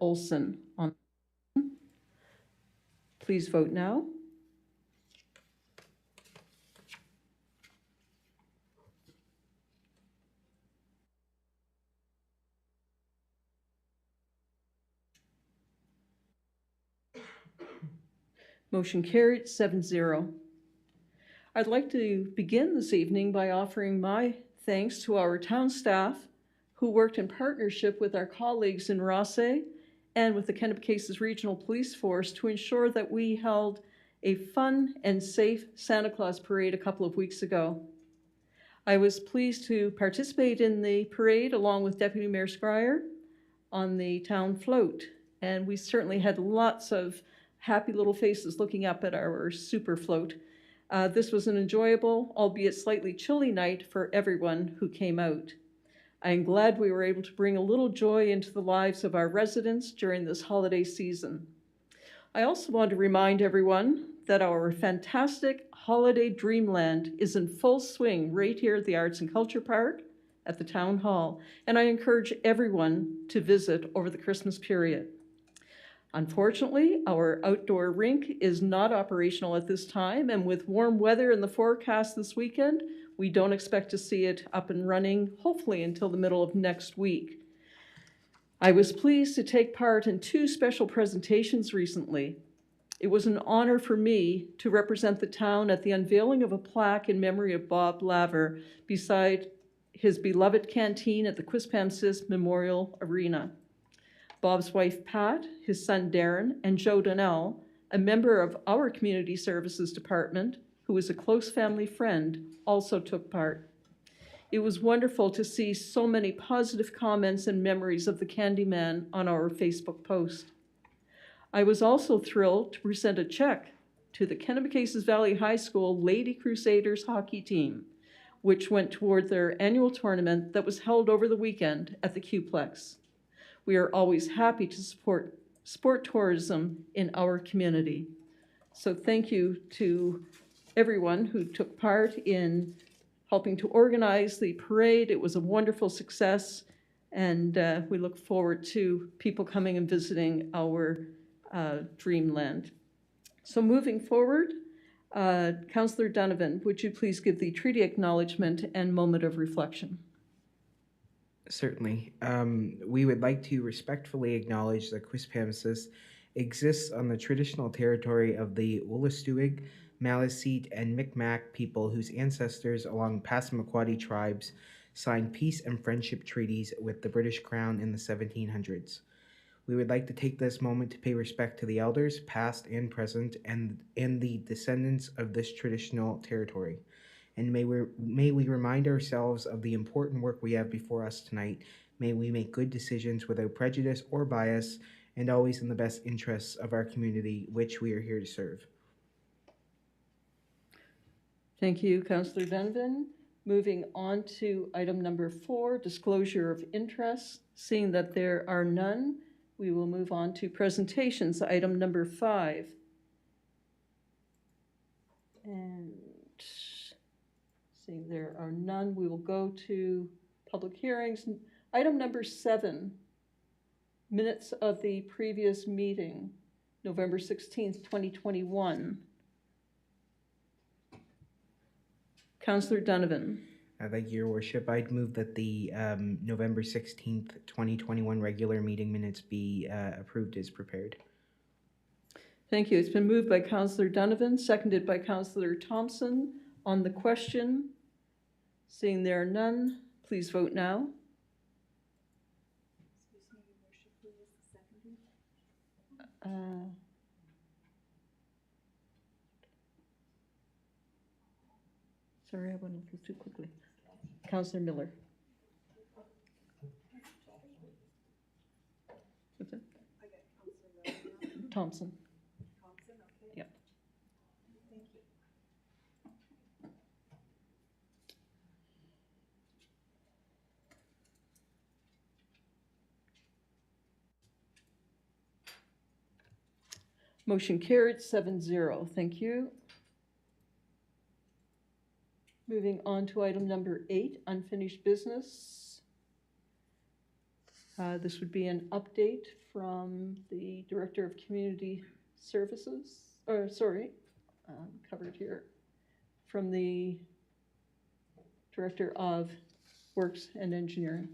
Olson on. Please vote now. Motion carried 7-0. I'd like to begin this evening by offering my thanks to our town staff who worked in partnership with our colleagues in Rothesay and with the Kennebecasis Regional Police Force to ensure that we held a fun and safe Santa Claus parade a couple of weeks ago. I was pleased to participate in the parade along with Deputy Mayor Scryer on the town float, and we certainly had lots of happy little faces looking up at our super float. This was an enjoyable, albeit slightly chilly night for everyone who came out. I am glad we were able to bring a little joy into the lives of our residents during this holiday season. I also want to remind everyone that our fantastic holiday dreamland is in full swing right here at the Arts and Culture Park at the Town Hall, and I encourage everyone to visit over the Christmas period. Unfortunately, our outdoor rink is not operational at this time, and with warm weather in the forecast this weekend, we don't expect to see it up and running, hopefully until the middle of next week. I was pleased to take part in 2 special presentations recently. It was an honor for me to represent the town at the unveiling of a plaque in memory of Bob Laver beside his beloved canteen at the Quispamsis Memorial Arena. Bob's wife, Pat, his son, Darren, and Joe Donnell, a member of our Community Services Department, who is a close family friend, also took part. It was wonderful to see so many positive comments and memories of the Candyman on our Facebook post. I was also thrilled to present a check to the Kennebecasis Valley High School Lady Crusaders hockey team, which went toward their annual tournament that was held over the weekend at the Qplex. We are always happy to support sport tourism in our community. So thank you to everyone who took part in helping to organize the parade. It was a wonderful success, and we look forward to people coming and visiting our dreamland. So moving forward, Councillor Donovan, would you please give the treaty acknowledgement and moment of reflection? Certainly. We would like to respectfully acknowledge that Quispamsis exists on the traditional territory of the Wolastoqiyik, Maliseet, and Micmac people whose ancestors along Passamaquoddy tribes signed peace and friendship treaties with the British Crown in the 1700s. We would like to take this moment to pay respect to the elders, past and present, and the descendants of this traditional territory. And may we remind ourselves of the important work we have before us tonight. May we make good decisions without prejudice or bias, and always in the best interests of our community, which we are here to serve. Thank you, Councillor Donovan. Moving on to item number 4, disclosure of interests. Seeing that there are none, we will move on to presentations, item number 5. And seeing there are none, we will go to public hearings. Item number 7, minutes of the previous meeting, November 16th, 2021. Councillor Donovan. Thank you, Your Worship. I'd move that the November 16th, 2021 regular meeting minutes be approved as prepared. Thank you. It's been moved by Councillor Donovan, seconded by Councillor Thompson. On the question, seeing there are none, please vote now. Sorry, I went a little too quickly. Councillor Miller. What's it? Thompson. Thompson, okay. Yep. Thank you. Motion carried 7-0. Thank you. Moving on to item number 8, unfinished business. This would be an update from the Director of Community Services, covered here, from the Director of Works and Engineering.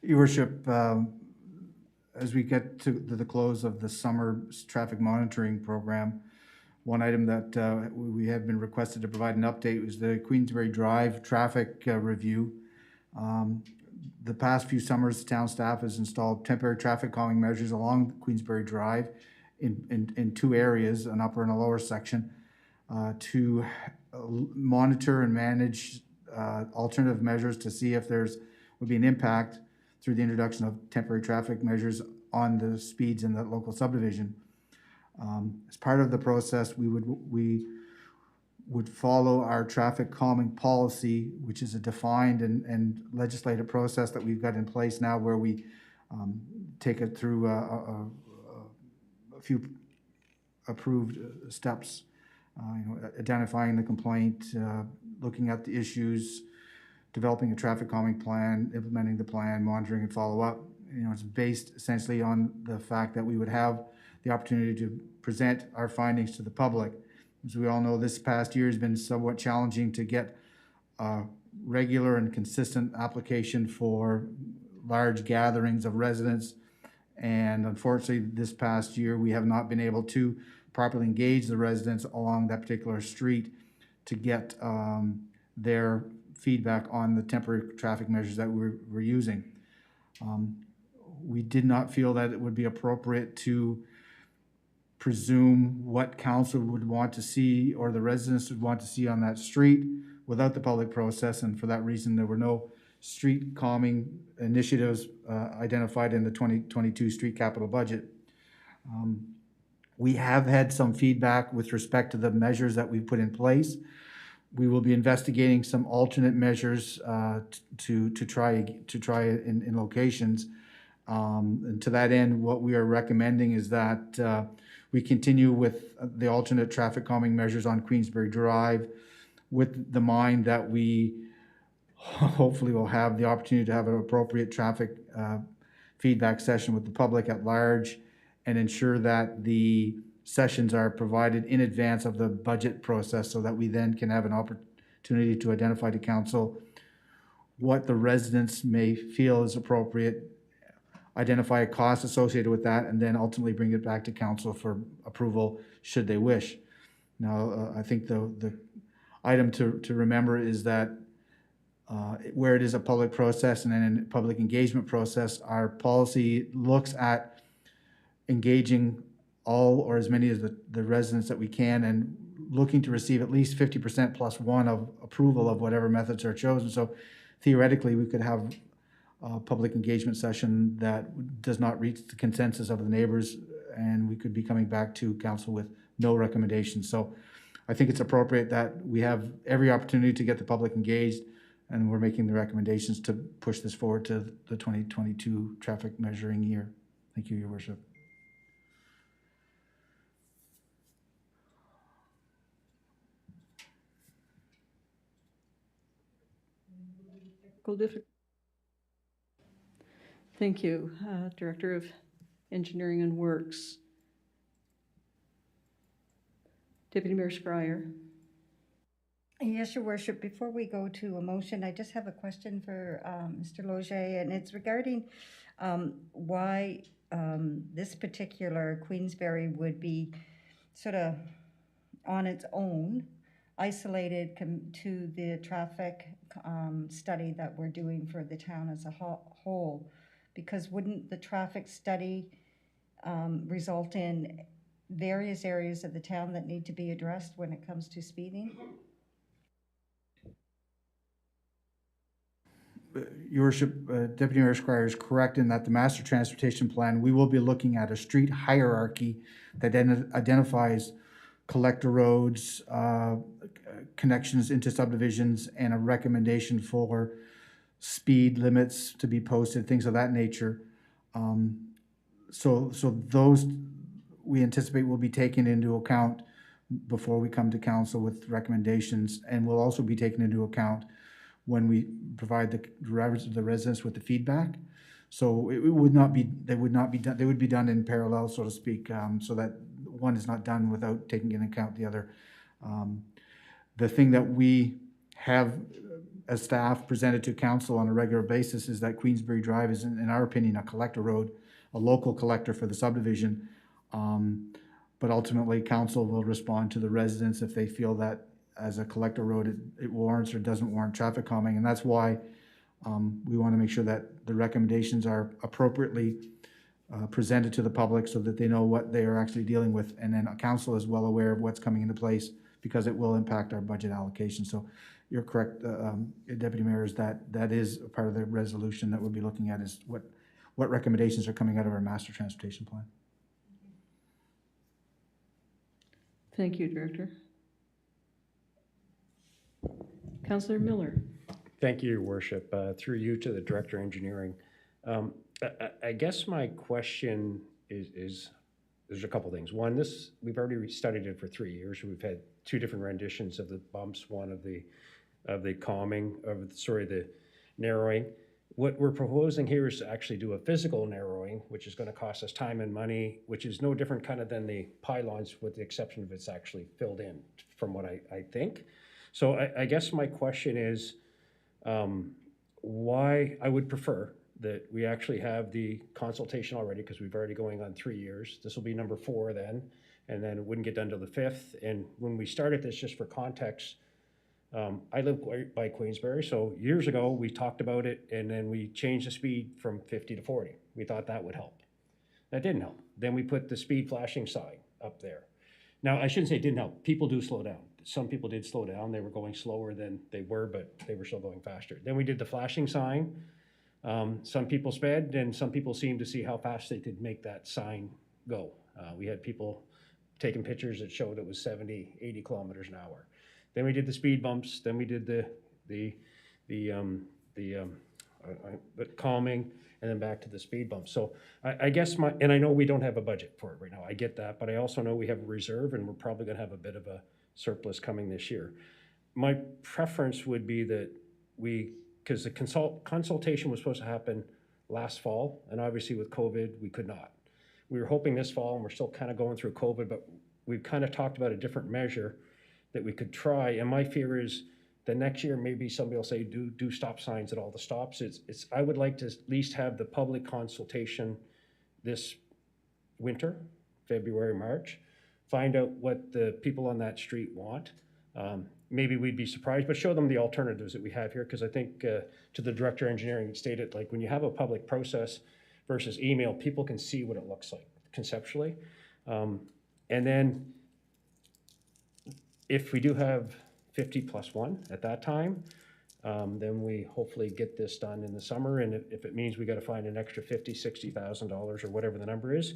Your Worship, as we get to the close of the summer traffic monitoring program, one item that we have been requested to provide an update was the Queensbury Drive traffic review. The past few summers, town staff has installed temporary traffic calming measures along Queensbury Drive in two areas, an upper and a lower section, to monitor and manage alternative measures to see if would be an impact through the introduction of temporary traffic measures on the speeds in the local subdivision. As part of the process, we would follow our traffic calming policy, which is a defined and legislative process that we've got in place now, where we take it through a few approved steps, identifying the complaint, looking at the issues, developing a traffic calming plan, implementing the plan, monitoring and follow up. It's based essentially on the fact that we would have the opportunity to present our findings to the public. As we all know, this past year has been somewhat challenging to get regular and consistent application for large gatherings of residents. And unfortunately, this past year, we have not been able to properly engage the residents along that particular street to get their feedback on the temporary traffic measures that we're using. We did not feel that it would be appropriate to presume what council would want to see or the residents would want to see on that street without the public process, and for that reason, there were no street calming initiatives identified in the 2022 street capital budget. We have had some feedback with respect to the measures that we've put in place. We will be investigating some alternate measures to try in locations. And to that end, what we are recommending is that we continue with the alternate traffic calming measures on Queensbury Drive, with the mind that we hopefully will have the opportunity to have an appropriate traffic feedback session with the public at large, and ensure that the sessions are provided in advance of the budget process, so that we then can have an opportunity to identify to council what the residents may feel is appropriate, identify a cost associated with that, and then ultimately bring it back to council for approval should they wish. Now, I think the item to remember is that where it is a public process and then a public engagement process, our policy looks at engaging all or as many as the residents that we can, and looking to receive at least 50% plus one of approval of whatever methods are chosen. So theoretically, we could have a public engagement session that does not reach the consensus of the neighbors, and we could be coming back to council with no recommendations. So I think it's appropriate that we have every opportunity to get the public engaged, and we're making the recommendations to push this forward to the 2022 traffic measuring year. Thank you, Your Worship. Thank you, Director of Engineering and Works. Deputy Mayor Scryer. Yes, Your Worship. Before we go to a motion, I just have a question for Mr. Loge, and it's regarding why this particular Queensbury would be sort of on its own, isolated to the traffic study that we're doing for the town as a whole. Because wouldn't the traffic study result in various areas of the town that need to be addressed when it comes to speeding? Your Worship, Deputy Mayor Squire is correct in that the Master Transportation Plan, we will be looking at a street hierarchy that identifies collector roads, connections into subdivisions, and a recommendation for speed limits to be posted, things of that nature. So those we anticipate will be taken into account before we come to council with recommendations, and will also be taken into account when we provide the residents with the feedback. So it would not be, they would be done in parallel, so to speak, so that one is not done without taking into account the other. The thing that we have as staff presented to council on a regular basis is that Queensbury Drive is, in our opinion, a collector road, a local collector for the subdivision. But ultimately, council will respond to the residents if they feel that as a collector road, it warrants or doesn't warrant traffic calming. And that's why we want to make sure that the recommendations are appropriately presented to the public so that they know what they are actually dealing with. And then council is well aware of what's coming into place, because it will impact our budget allocation. So you're correct, Deputy Mayor, is that is a part of the resolution that we'll be looking at, is what recommendations are coming out of our master transportation plan. Thank you, Director. Councillor Miller. Thank you, Your Worship. Through you to the Director of Engineering. I guess my question is there's a couple things. One, we've already studied it for 3 years. We've had 2 different renditions of the bumps, one of the calming, the narrowing. What we're proposing here is to actually do a physical narrowing, which is going to cost us time and money, which is no different kind of than the pylons, with the exception of it's actually filled in, from what I think. So I guess my question is, why I would prefer that we actually have the consultation already, because we've already going on 3 years. This will be number 4 then, and then it wouldn't get done till the 5th. And when we started this, just for context, I live by Queensbury, so years ago we talked about it, and then we changed the speed from 50 to 40. We thought that would help. That didn't help. Then we put the speed flashing sign up there. Now, I shouldn't say it didn't help. People do slow down. Some people did slow down. They were going slower than they were, but they were still going faster. Then we did the flashing sign. Some people sped, and some people seemed to see how fast they could make that sign go. We had people taking pictures that showed it was 70, 80 kilometers an hour. Then we did the speed bumps. Then we did the calming, and then back to the speed bumps. So I guess and I know we don't have a budget for it right now. I get that, but I also know we have a reserve, and we're probably going to have a bit of a surplus coming this year. My preference would be that because the consultation was supposed to happen last fall, and obviously with COVID, we could not. We were hoping this fall, and we're still kind of going through COVID, but we've kind of talked about a different measure that we could try. And my fear is the next year, maybe somebody will say, do stop signs at all the stops. I would like to at least have the public consultation this winter, February, March, find out what the people on that street want. Maybe we'd be surprised, but show them the alternatives that we have here. Because I think to the Director of Engineering stated, like, when you have a public process versus email, people can see what it looks like conceptually. And then if we do have 50 plus 1 at that time, then we hopefully get this done in the summer. And if it means we got to find an extra $50,000, $60,000 or whatever the number is,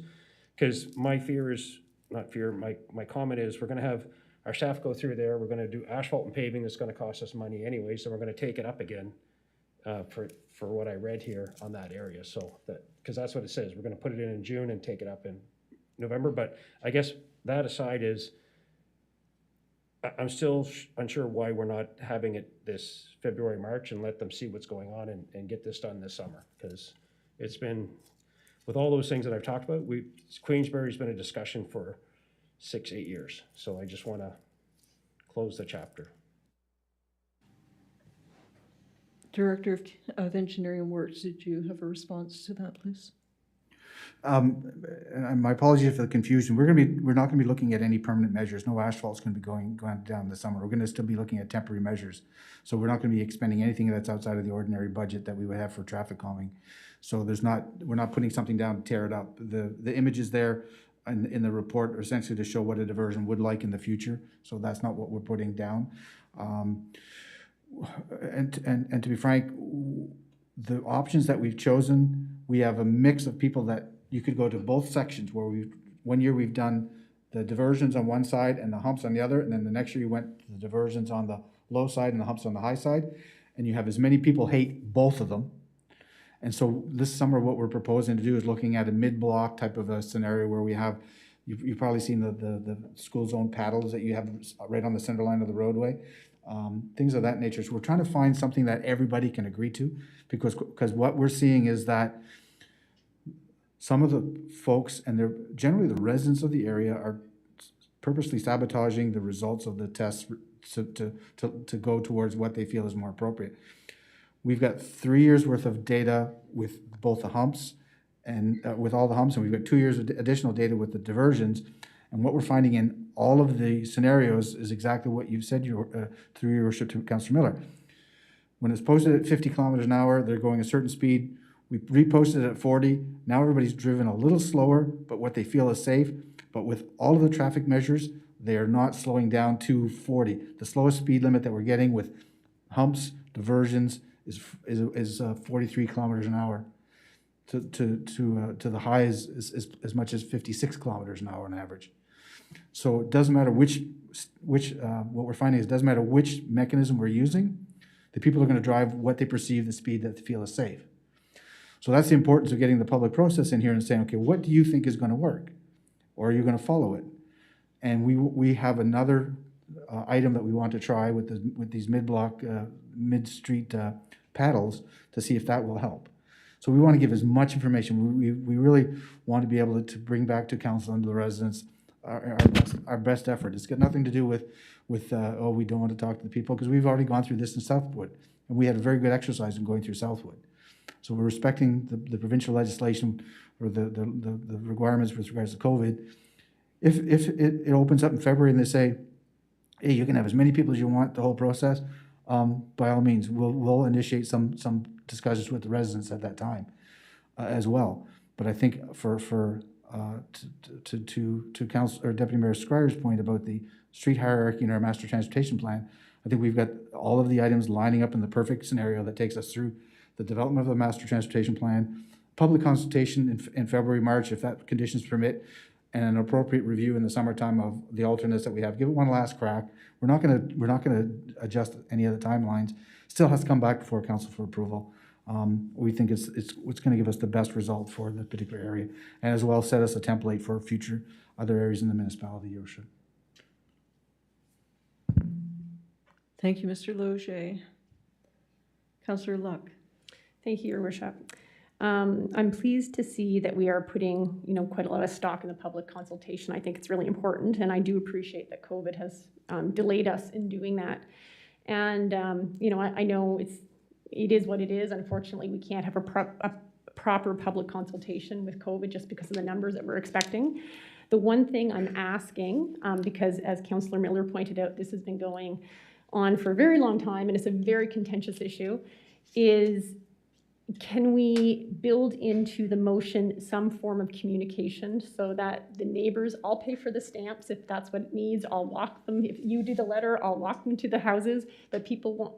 because my fear is, not fear, my comment is, we're going to have our staff go through there. We're going to do asphalt and paving that's going to cost us money anyway, so we're going to take it up again for what I read here on that area. So because that's what it says. We're going to put it in June and take it up in November. But I guess that aside is, I'm still unsure why we're not having it this February, March, and let them see what's going on and get this done this summer. Because it's been, with all those things that I've talked about, Queensbury's been a discussion for 6-8 years. So I just want to close the chapter. Director of Engineering Works, did you have a response to that, please? And my apologies for the confusion. We're not going to be looking at any permanent measures. No asphalt's going to be going down this summer. We're going to still be looking at temporary measures. So we're not going to be expending anything that's outside of the ordinary budget that we would have for traffic calming. So we're not putting something down to tear it up. The images there in the report are essentially to show what a diversion would like in the future. So that's not what we're putting down. And to be frank, the options that we've chosen, we have a mix of people that you could go to both sections, where one year we've done the diversions on one side and the humps on the other, and then the next year you went to the diversions on the low side and the humps on the high side, and you have as many people hate both of them. And so this summer what we're proposing to do is looking at a mid-block type of a scenario where we have You've probably seen the school zone paddles that you have right on the center line of the roadway. Things of that nature. So we're trying to find something that everybody can agree to, because what we're seeing is that some of the folks, and they're generally the residents of the area, are purposely sabotaging the results of the tests to go towards what they feel is more appropriate. We've got 3 years worth of data with both the humps and with all the humps, and we've got 2 years of additional data with the diversions. And what we're finding in all of the scenarios is exactly what you said through your worship to Councillor Miller. When it's posted at 50 kilometers an hour, they're going a certain speed. We reposted it at 40. Now everybody's driven a little slower, but what they feel is safe. But with all of the traffic measures, they are not slowing down to 40. The slowest speed limit that we're getting with humps, diversions, is 43 kilometers an hour. To the high is as much as 56 kilometers an hour on average. So it doesn't matter what we're finding is it doesn't matter which mechanism we're using, the people are going to drive what they perceive the speed that they feel is safe. So that's the importance of getting the public process in here and saying, okay, what do you think is going to work? Or are you going to follow it? And we have another item that we want to try with these mid-block, mid-street paddles to see if that will help. So we want to give as much information. We really want to be able to bring back to council and to the residents our best effort. It's got nothing to do with oh, we don't want to talk to the people, because we've already gone through this in Southwood, and we had a very good exercise in going through Southwood. So we're respecting the provincial legislation or the requirements with regards to COVID. If it opens up in February and they say, hey, you can have as many people as you want, the whole process, by all means, we'll initiate some discussions with the residents at that time as well. But I think to Council or Deputy Mayor Squire's point about the street hierarchy in our master transportation plan, I think we've got all of the items lining up in the perfect scenario that takes us through the development of the master transportation plan, public consultation in February, March, if that conditions permit, and an appropriate review in the summertime of the alternates that we have. Give it one last crack. We're not gonna adjust any of the timelines. Still has to come back before council for approval. We think it's going to give us the best result for the particular area, and as well set us a template for future other areas in the municipality, Your Worship. Thank you, Mr. Loge. Councillor Luck. Thank you, Your Worship. I'm pleased to see that we are putting, quite a lot of stock in the public consultation. I think it's really important, and I do appreciate that COVID has delayed us in doing that. And I know it is what it is. Unfortunately, we can't have a proper public consultation with COVID just because of the numbers that we're expecting. The one thing I'm asking, because as Councillor Miller pointed out, this has been going on for a very long time and it's a very contentious issue, is can we build into the motion some form of communication so that the neighbors, I'll pay for the stamps if that's what it needs, I'll walk them, if you do the letter, I'll walk them to the houses, but people won't,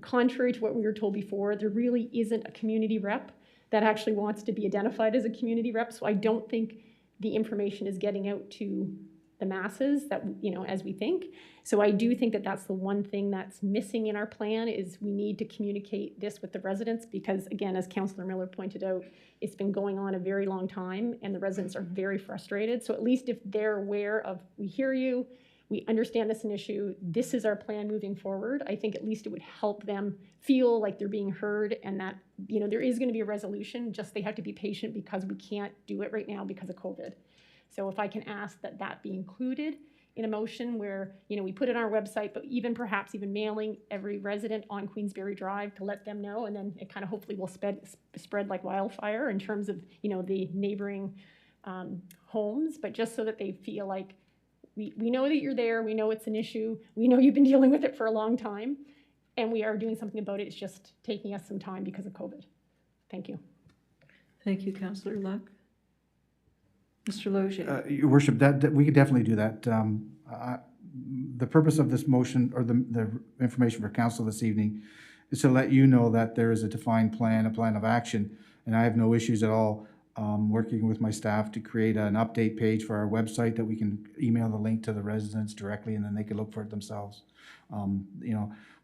contrary to what we were told before, there really isn't a community rep that actually wants to be identified as a community rep, so I don't think the information is getting out to the masses that, as we think. So I do think that that's the one thing that's missing in our plan, is we need to communicate this with the residents, because again, as Councillor Miller pointed out, it's been going on a very long time and the residents are very frustrated. So at least if they're aware of, we hear you, we understand this is an issue, this is our plan moving forward, I think at least it would help them feel like they're being heard and that, there is going to be a resolution, just they have to be patient because we can't do it right now because of COVID. So if I can ask that be included in a motion where, we put it on our website, but perhaps even mailing every resident on Queensberry Drive to let them know, and then it kind of hopefully will spread like wildfire in terms of, the neighboring homes, but just so that they feel like we know that you're there, we know it's an issue, we know you've been dealing with it for a long time, and we are doing something about it. It's just taking us some time because of COVID. Thank you. Thank you, Councillor Luck. Mr. Loge. Your Worship, that we could definitely do that. The purpose of this motion, or the information for council this evening, is to let you know that there is a defined plan, a plan of action, and I have no issues at all working with my staff to create an update page for our website that we can email the link to the residents directly, and then they can look for it themselves.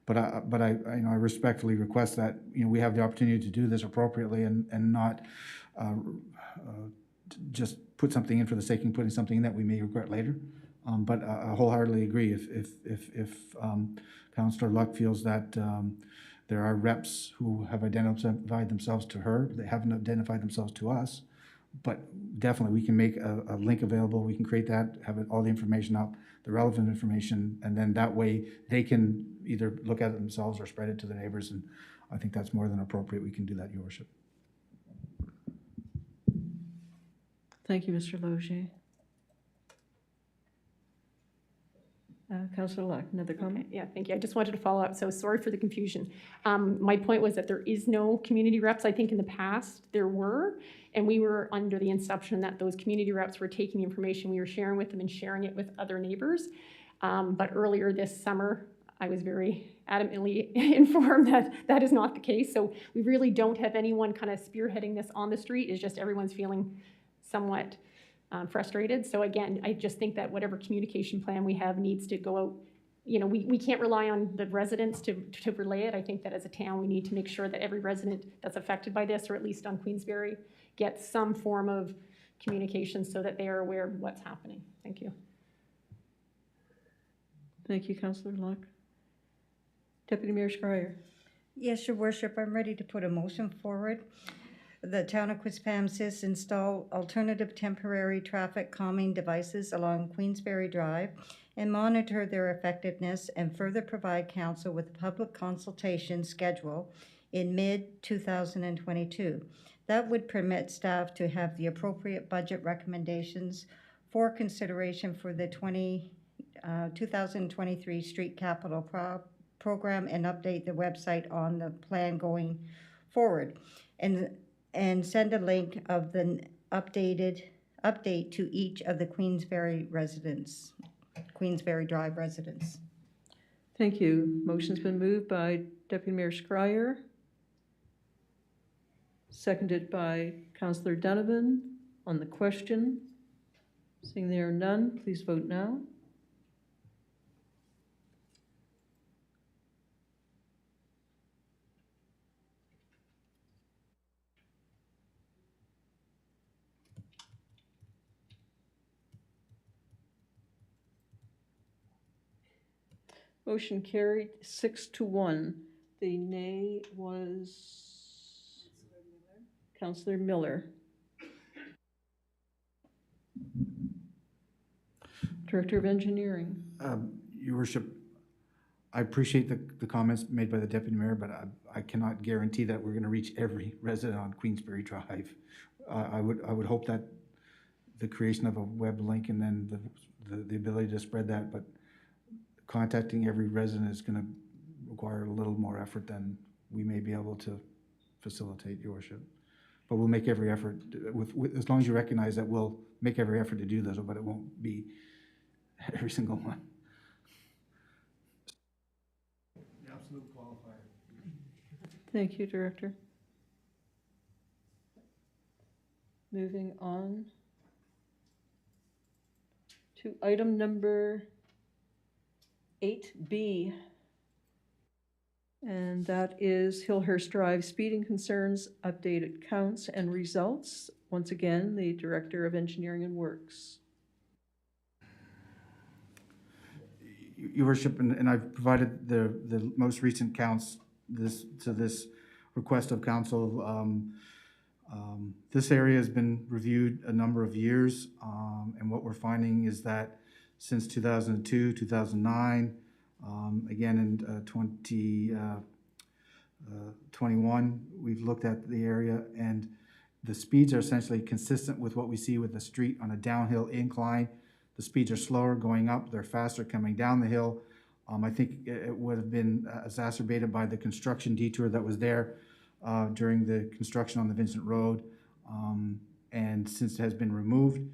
But I respectfully request that we have the opportunity to do this appropriately and not just put something in for the sake of putting something in that we may regret later. But I wholeheartedly agree. If Councillor Luck feels that there are reps who have identified themselves to her, they haven't identified themselves to us, but definitely we can make a link available. We can create that, have all the information up, the relevant information, and then that way they can either look at it themselves or spread it to the neighbors. And I think that's more than appropriate. We can do that, Your Worship. Thank you, Mr. Logier. Councillor Luck, another comment? Okay, yeah, thank you. I just wanted to follow up, so sorry for the confusion. My point was that there is no community reps. I think in the past there were, and we were under the assumption that those community reps were taking the information we were sharing with them and sharing it with other neighbors. But earlier this summer, I was very adamantly informed that that is not the case. So we really don't have anyone kind of spearheading this on the street. It's just everyone's feeling somewhat frustrated. So again, I just think that whatever communication plan we have needs to go out. You know, we can't rely on the residents to relay it. I think that as a town, we need to make sure that every resident that's affected by this, or at least on Queensberry, gets some form of communication so that they are aware of what's happening. Thank you. Thank you, Councillor Luck. Deputy Mayor Schreier. Yes, Your Worship, I'm ready to put a motion forward. The town of Quispamsis install alternative temporary traffic calming devices along Queensberry Drive and monitor their effectiveness, and further provide council with a public consultation schedule in mid-2022. That would permit staff to have the appropriate budget recommendations for consideration for the 2023 street capital program, and update the website on the plan going forward. And send a link of the update to each of the Queensberry Drive residents. Thank you. Motion's been moved by Deputy Mayor Schreier, seconded by Councillor Donovan. On the question, seeing there are none, please vote now. Motion carried 6-1. The nay was Councillor Miller. Director of Engineering. Your Worship, I appreciate the comments made by the Deputy Mayor, but I cannot guarantee that we're going to reach every resident on Queensberry Drive. I would hope that the creation of a web link and then the ability to spread that, but contacting every resident is going to require a little more effort than we may be able to facilitate, Your Worship. But we'll make every effort, as long as you recognize that we'll make every effort to do this, but it won't be every single one. The absolute qualifier. Thank you, Director. Moving on to item number 8B, and that is Hillhurst Drive speeding concerns, updated counts and results. Once again, the Director of Engineering and Works. Your Worship, and I've provided the most recent counts to this request of council. This area has been reviewed a number of years, and what we're finding is that since 2002, 2009, again in 2021, we've looked at the area, and the speeds are essentially consistent with what we see with the street on a downhill incline. The speeds are slower going up, they're faster coming down the hill. I think it would have been exacerbated by the construction detour that was there during the construction on the Vincent Road, and since it has been removed.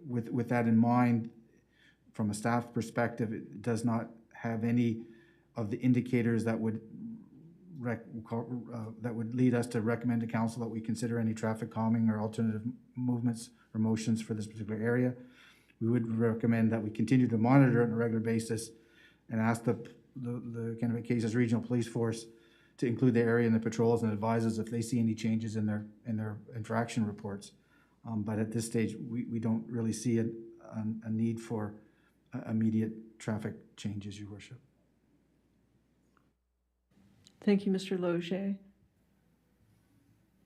With that in mind, from a staff perspective, it does not have any of the indicators that would lead us to recommend to council that we consider any traffic calming or alternative movements or motions for this particular area. We would recommend that we continue to monitor it on a regular basis and ask the Kennebec Cases Regional Police Force to include the area in the patrols and advise us if they see any changes in their infraction reports. But at this stage, we don't really see a need for immediate traffic changes, Your Worship. Thank you, Mr. Loge.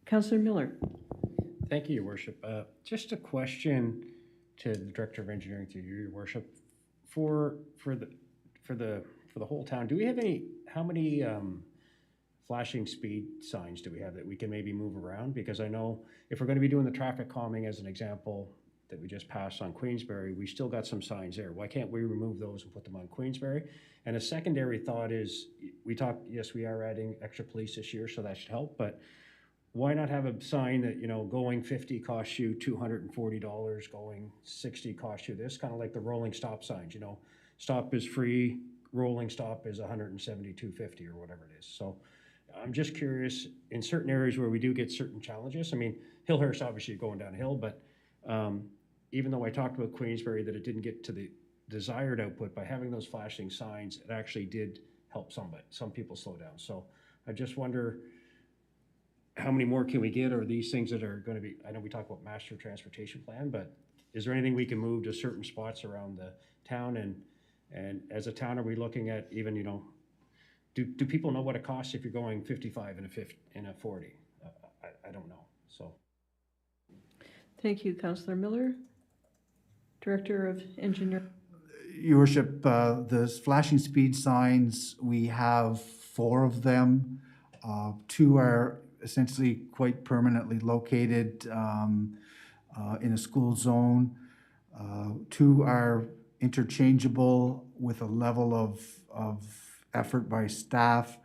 Councillor Miller. Thank you, Your Worship. Just a question to the Director of Engineering, to you, Your Worship. For the whole town, do we have how many flashing speed signs do we have that we can maybe move around? Because I know if we're going to be doing the traffic calming as an example that we just passed on Queensbury, we still got some signs there. Why can't we remove those and put them on Queensbury? And a secondary thought is, yes, we are adding extra police this year, so that should help, but why not have a sign that, going 50 costs you $240, going 60 costs you this, kind of like the rolling stop signs, stop is free, rolling stop is $172.50 or whatever it is. So I'm just curious, in certain areas where we do get certain challenges, I mean, Hillhurst obviously going downhill, but even though I talked about Queensbury that it didn't get to the desired output, by having those flashing signs, it actually did help some people slow down. So I just wonder, how many more can we get, or these things that are going to be, I know we talk about master transportation plan, but is there anything we can move to certain spots around the town? And as a town, are we looking at even, do people know what it costs if you're going 55 in a 40? I don't know, so. Thank you, Councillor Miller. Director of Engineering. Your Worship, the flashing speed signs, we have 4 of them. 2 are essentially quite permanently located in a school zone. 2 are interchangeable with a level of effort by staff.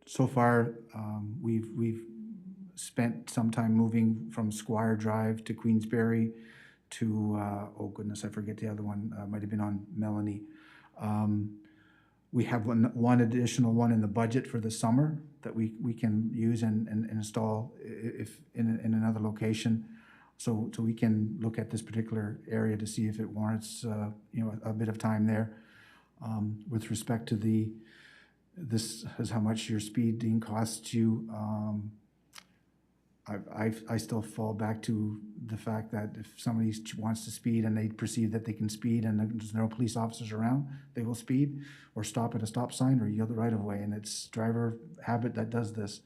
So far, we've spent some time moving from Squire Drive to Queensbury to, oh goodness, I forget the other one, might have been on Melanie. We have one additional one in the budget for the summer that we can use and install if in another location. So we can look at this particular area to see if it warrants a bit of time there. With respect to this is how much your speeding costs you. I still fall back to the fact that if somebody wants to speed and they perceive that they can speed and there's no police officers around, they will speed or stop at a stop sign or yield the right of way, and it's driver habit that does this.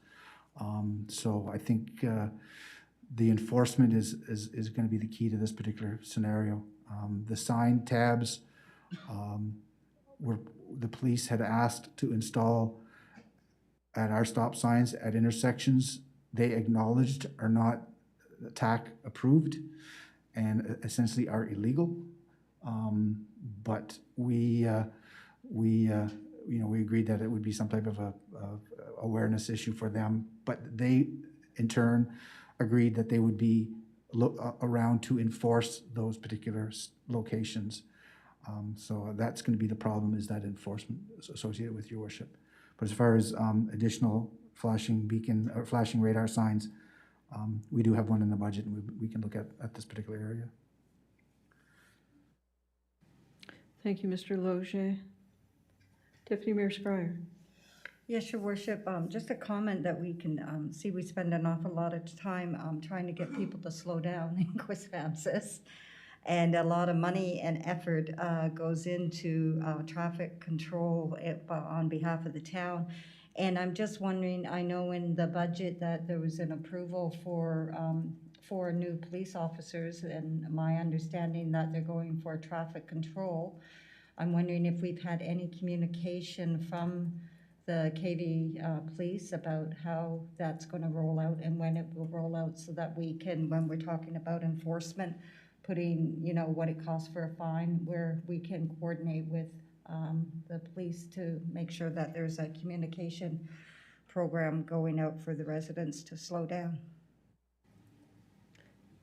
So I think the enforcement is going to be the key to this particular scenario. The sign tabs the police had asked to install at our stop signs at intersections, they acknowledged are not TAC approved and essentially are illegal. But we agreed that it would be some type of a awareness issue for them. But they, in turn, agreed that they would be around to enforce those particular locations. So that's going to be the problem, is that enforcement associated with your worship. But as far as additional flashing beacon or flashing radar signs, we do have one in the budget, and we can look at this particular area. Thank you, Mr. Loge. Deputy Mayor Scrier. Yes, Your Worship, just a comment that we can see we spend an awful lot of time trying to get people to slow down in Quispamsis. And a lot of money and effort goes into traffic control on behalf of the town. And I'm just wondering, I know in the budget that there was an approval for 4 new police officers, and my understanding that they're going for traffic control. I'm wondering if we've had any communication from the KV police about how that's going to roll out and when it will roll out, so that we can, when we're talking about enforcement, putting, what it costs for a fine, where we can coordinate with the police to make sure that there's a communication program going out for the residents to slow down.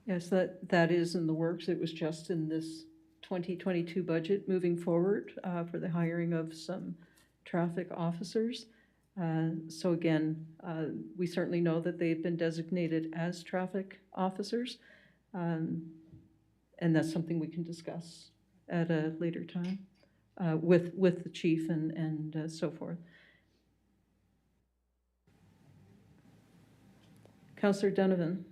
Yes, that is in the works. It was just in this 2022 budget moving forward for the hiring of some traffic officers. So again, we certainly know that they've been designated as traffic officers. And that's something we can discuss at a later time with the chief and so forth. Councillor Donovan.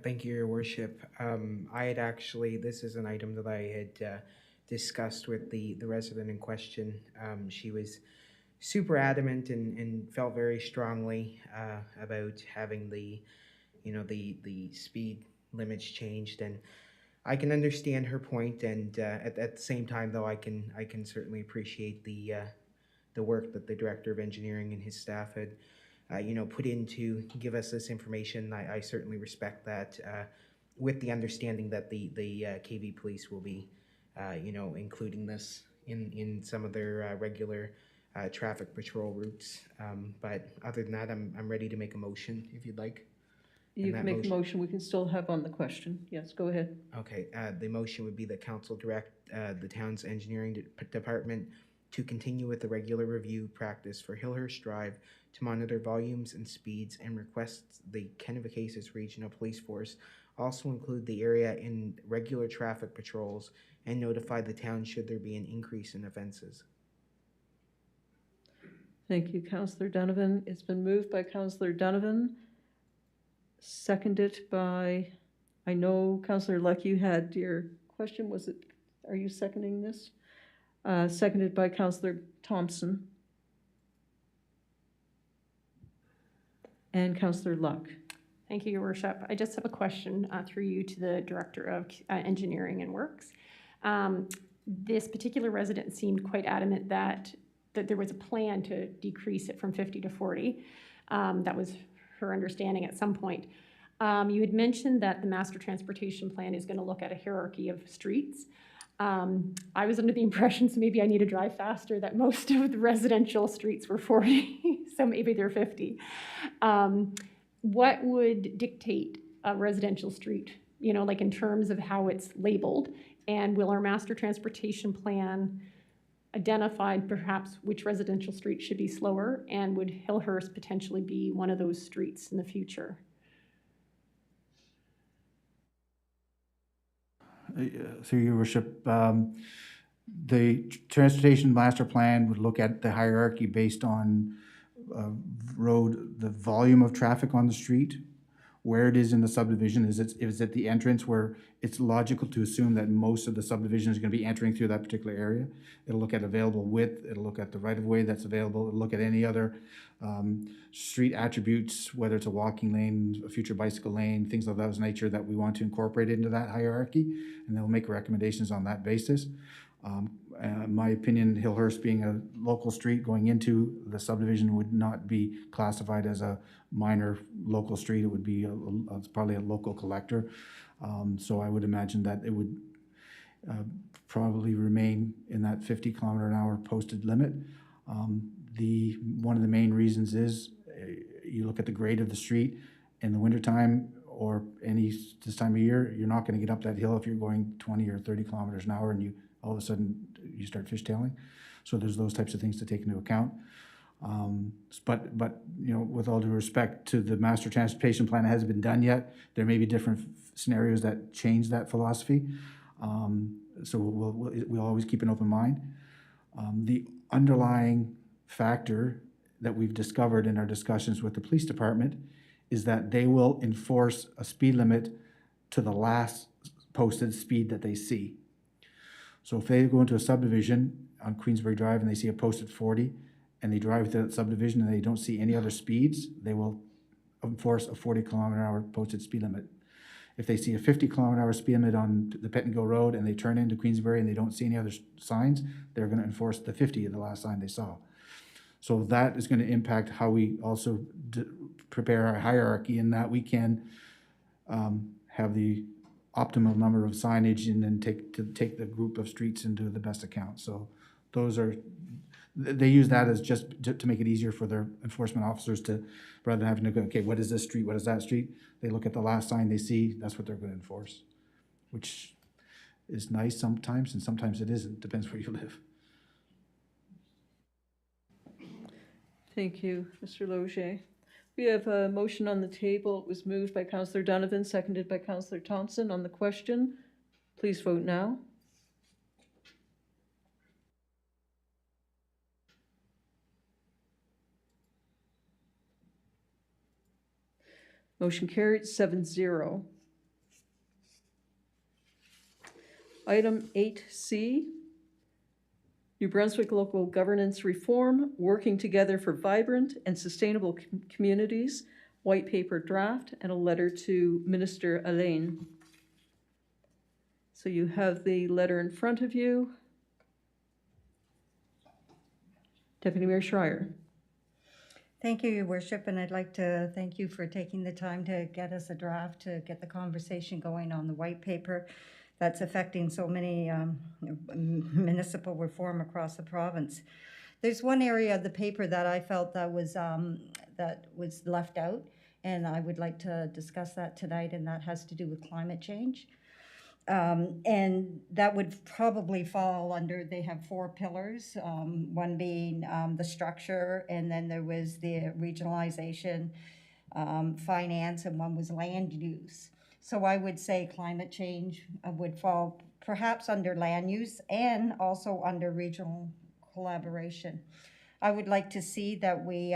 Thank you, Your Worship. I had actually, this is an item that I had discussed with the resident in question. She was super adamant and felt very strongly about having the speed limits changed, and I can understand her point. And at the same time, though, I can certainly appreciate the work that the Director of Engineering and his staff had put in to give us this information. I certainly respect that, with the understanding that the KV Police will be, including this in some of their regular traffic patrol routes. But other than that, I'm ready to make a motion if you'd like. You And can that make a motion, we can still have on the question. Yes, go ahead. Okay, the motion would be that council direct the town's engineering department to continue with the regular review practice for Hillhurst Drive to monitor volumes and speeds, and requests the Kennebecasis Regional Police Force also include the area in regular traffic patrols and notify the town should there be an increase in offenses. Thank you, Councillor Donovan. It's been moved by Councillor Donovan, seconded by, I know Councillor Luck, you had your question, was it, are you seconding this? Seconded by Councillor Thompson. And Councillor Luck. Thank you, Your Worship. I just have a question through you to the Director of Engineering and Works. This particular resident seemed quite adamant that there was a plan to decrease it from 50 to 40. That was her understanding at some point. You had mentioned that the master transportation plan is going to look at a hierarchy of streets. I was under the impression, so maybe I need to drive faster, that most of the residential streets were 40, so maybe they're 50. What would dictate a residential street, like in terms of how it's labeled? And will our master transportation plan identify perhaps which residential street should be slower? And would Hillhurst potentially be one of those streets in the future? Through Your Worship, the transportation master plan would look at the hierarchy based on the volume of traffic on the street, where it is in the subdivision. Is it at the entrance where it's logical to assume that most of the subdivision is going to be entering through that particular area? It'll look at available width, it'll look at the right-of-way that's available, it'll look at any other street attributes, whether it's a walking lane, a future bicycle lane, things of that nature that we want to incorporate into that hierarchy, and they'll make recommendations on that basis. In my opinion, Hillhurst being a local street going into the subdivision would not be classified as a minor local street. It would be it's probably a local collector. So I would imagine that it would probably remain in that 50-kilometer-an-hour posted limit. One of the main reasons is you look at the grade of the street in the wintertime or this time of year, you're not going to get up that hill if you're going 20 or 30 kilometers an hour and you all of a sudden you start fishtailing. So there's those types of things to take into account. But with all due respect to the master transportation plan, it hasn't been done yet. There may be different scenarios that change that philosophy. So we'll always keep an open mind. The underlying factor that we've discovered in our discussions with the police department is that they will enforce a speed limit to the last posted speed that they see. So if they go into a subdivision on Queensbury Drive and they see a posted 40 and they drive through that subdivision and they don't see any other speeds, they will enforce a 40-kilometer-an-hour posted speed limit. If they see a 50-kilometer-an-hour speed limit on the Pettingill Road and they turn into Queensbury and they don't see any other signs, they're going to enforce the 50 of the last sign they saw. So that is going to impact how we also prepare our hierarchy, in that we can have the optimal number of signage and then take the group of streets into the best account. So they use that as just to make it easier for their enforcement officers to, rather than having to go, okay, what is this street, what is that street? They look at the last sign they see, that's what they're going to enforce, which is nice sometimes, and sometimes it isn't, depends where you live. Thank you, Mr. Logier. We have a motion on the table. It was moved by Councillor Donovan, seconded by Councillor Thompson. On the question, please vote now. Motion carried 7-0. Item 8C, New Brunswick Local Governance Reform, Working Together for Vibrant and Sustainable Communities, white paper draft, and a letter to Minister Alain. So you have the letter in front of you. Deputy Mayor Schreier. Thank you, Your Worship, and I'd like to thank you for taking the time to get us a draft, to get the conversation going on the white paper that's affecting so many municipal reform across the province. There's one area of the paper that I felt that was left out, and I would like to discuss that tonight, and that has to do with climate change. And that would probably fall under, they have 4 pillars, one being the structure, and then there was the regionalization, finance, and one was land use. So I would say climate change would fall perhaps under land use and also under regional collaboration. I would like to see that we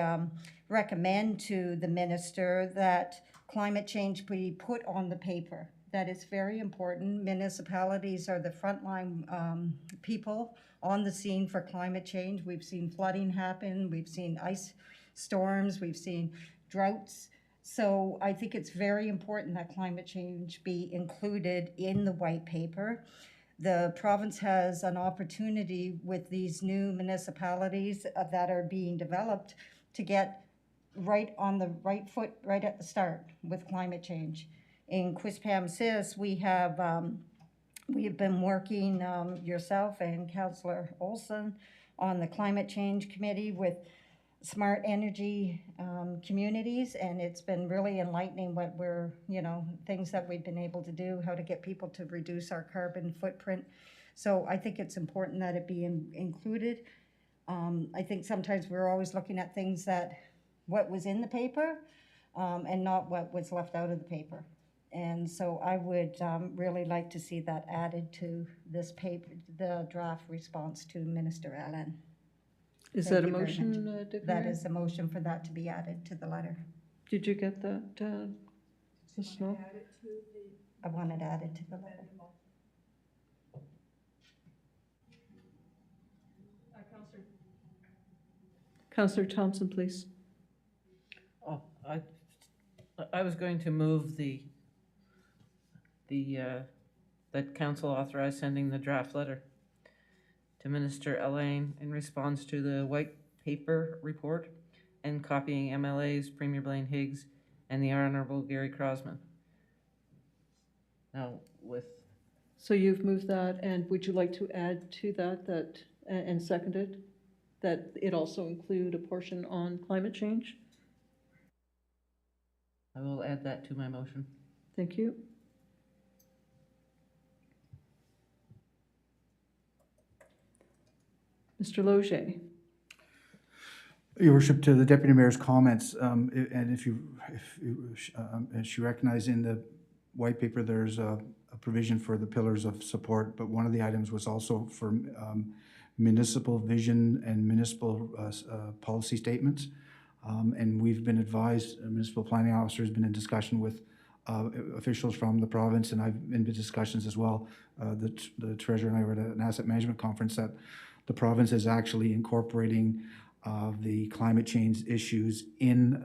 recommend to the minister that climate change be put on the paper. That is very important. Municipalities are the frontline people on the scene for climate change. We've seen flooding happen, we've seen ice storms, we've seen droughts. So I think it's very important that climate change be included in the white paper. The province has an opportunity with these new municipalities that are being developed to get right on the right foot right at the start with climate change. In Quispamsis, we have been working, yourself and Councillor Olson, on the Climate Change Committee with smart energy communities, and it's been really enlightening what we're, things that we've been able to do, how to get people to reduce our carbon footprint. So I think it's important that it be included. I think sometimes we're always looking at things what was in the paper and not what was left out of the paper. And so I would really like to see that added to this paper, the draft response to Minister Allen. Is Thank that a you very motion, much. Deputy That Mayor? is a motion for that to be added to the letter. Did you get that, Ms. Snow? Add it to the I want it added to the letter. Councillor Thompson, please. Oh, I was going to move that council authorize sending the draft letter to Minister Elaine in response to the white paper report and copying MLAs Premier Blaine Higgs and the Honorable Gary Crosman. Now So you've moved that, and would you like to add to that and second it, that it also include a portion on climate change? I will add that to my motion. Thank you. Mr. Loge. Your Worship, to the Deputy Mayor's comments, and if she recognized in the white paper, there's a provision for the pillars of support, but one of the items was also for municipal vision and municipal policy statements. And we've been advised, a municipal planning officer has been in discussion with officials from the province, and I've been in discussions as well. The treasurer and I were at an asset management conference that the province is actually incorporating the climate change issues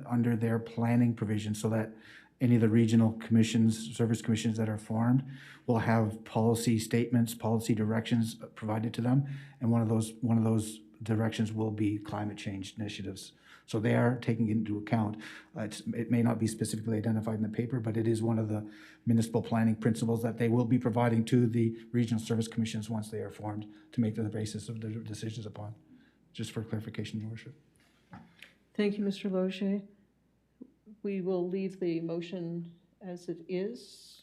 under their planning provision, so that any of the regional commissions, service commissions that are formed will have policy statements, policy directions provided to them, and one of those directions will be climate change initiatives. So they are taking it into account. It may not be specifically identified in the paper, but it is one of the municipal planning principles that they will be providing to the regional service commissions once they are formed to make the basis of their decisions upon. Just for clarification, Your Worship. Thank you, Mr. Loge. We will leave the motion as it is.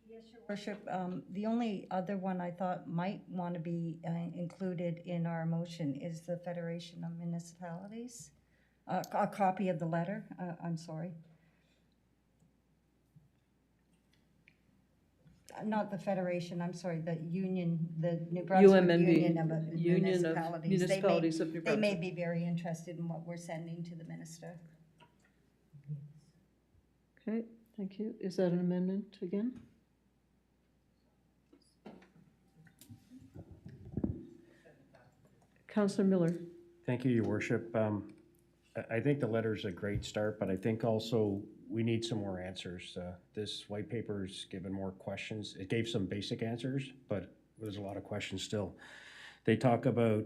Yes, Your Worship. The only other one I thought might want to be included in our motion is the Federation of Municipalities. A copy of the letter, I'm sorry. Not the Federation, I'm sorry, the union, the New Brunswick UMNB, Union of Union of Municipalities. Municipalities of New They may Brunswick. be very interested in what we're sending to the minister. Okay, thank you. Is that an amendment again? Councillor Miller. Thank you, Your Worship. I think the letter's a great start, but I think also we need some more answers. This white paper's given more questions. It gave some basic answers, but there's a lot of questions still. They talk about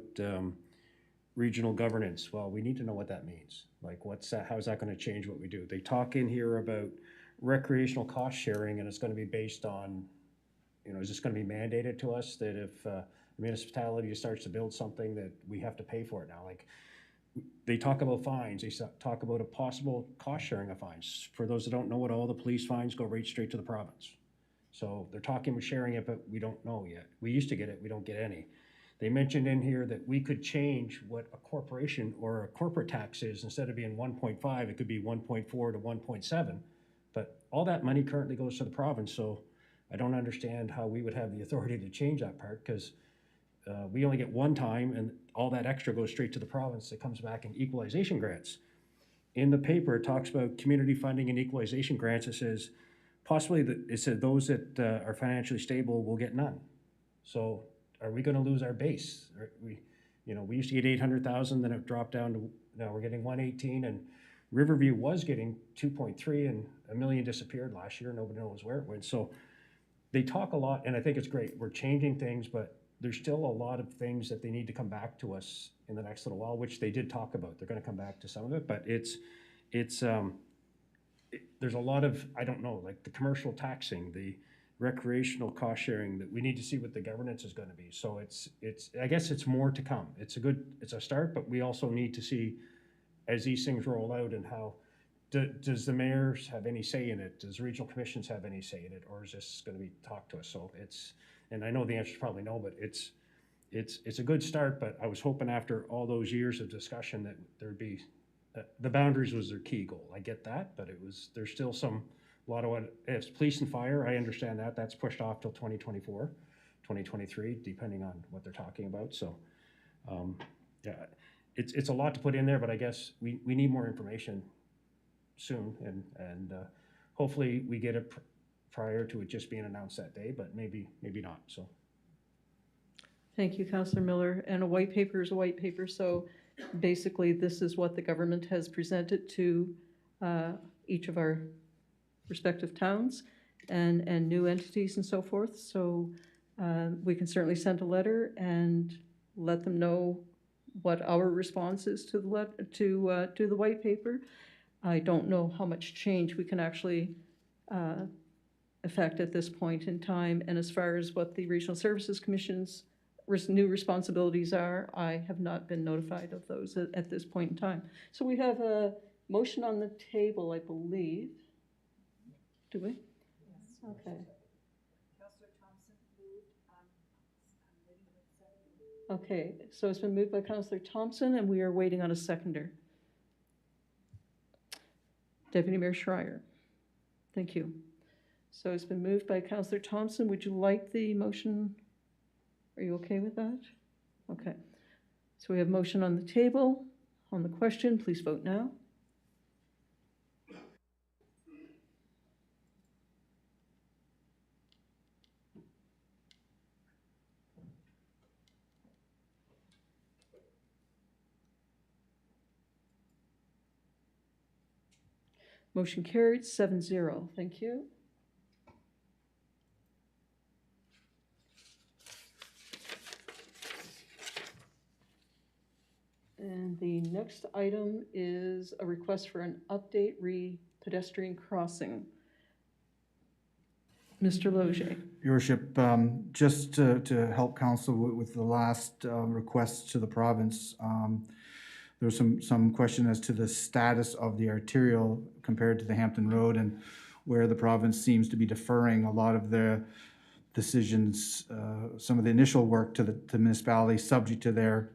regional governance. Well, we need to know what that means. Like, what's that? How is that going to change what we do? They talk in here about recreational cost sharing, and it's going to be based on, is this going to be mandated to us that if a municipality starts to build something that we have to pay for it now? Like, they talk about fines. They talk about a possible cost sharing of fines. For those that don't know it, all the police fines go right straight to the province. So they're talking about sharing it, but we don't know yet. We used to get it. We don't get any. They mentioned in here that we could change what a corporation or a corporate tax is. Instead of being 1.5, it could be 1.4 to 1.7. But all that money currently goes to the province. So I don't understand how we would have the authority to change that part, because we only get one time and all that extra goes straight to the province. It comes back in equalization grants. In the paper, it talks about community funding and equalization grants. It says possibly it said those that are financially stable will get none. So are we going to lose our base? We used to get 800,000, then it dropped down to, now we're getting 118, and Riverview was getting 2.3, and $1 million disappeared last year. Nobody knows where it went. So they talk a lot, and I think it's great. We're changing things, but there's still a lot of things that they need to come back to us in the next little while, which they did talk about. They're going to come back to some of it, but there's a lot of, I don't know, like the commercial taxing, the recreational cost sharing, that we need to see what the governance is going to be. So I guess it's more to come. It's a start, but we also need to see as these things roll out, and how does the mayors have any say in it? Does regional commissions have any say in it? Or is this going to be talked to us? So and I know the answer is probably no, but it's a good start. But I was hoping after all those years of discussion that there'd be, the boundaries was their key goal. I get that, but there's still a lot of what ifs. Police and fire, I understand that. That's pushed off till 2024, 2023, depending on what they're talking about. So, yeah, it's a lot to put in there, but I guess we need more information soon, and hopefully we get it prior to it just being announced that day, but maybe not. So Thank you, Councillor Miller. And a white paper is a white paper, so basically this is what the government has presented to each of our respective towns and new entities and so forth. So we can certainly send a letter and let them know what our response is to the white paper. I don't know how much change we can actually affect at this point in time. And as far as what the Regional Services Commission's new responsibilities are, I have not been notified of those at this point in time. So we have a motion on the table, I believe. Do we? Yes. Okay. Councillor Thompson moved. I'm waiting for the second. Okay, so it's been moved by Councillor Thompson, and we are waiting on a seconder. Deputy Mayor Schreier. Thank you. So it's been moved by Councillor Thompson. Would you like the motion? Are you okay with that? Okay. So we have motion on the table. On the question, please vote now. Motion carried 7-0. Thank you. And the next item is a request for an update pedestrian crossing. Mr. Loge. Your Worship, just to help council with the last request to the province, there was some question as to the status of the arterial compared to the Hampton Road, and where the province seems to be deferring a lot of the decisions, some of the initial work to the municipality, subject to their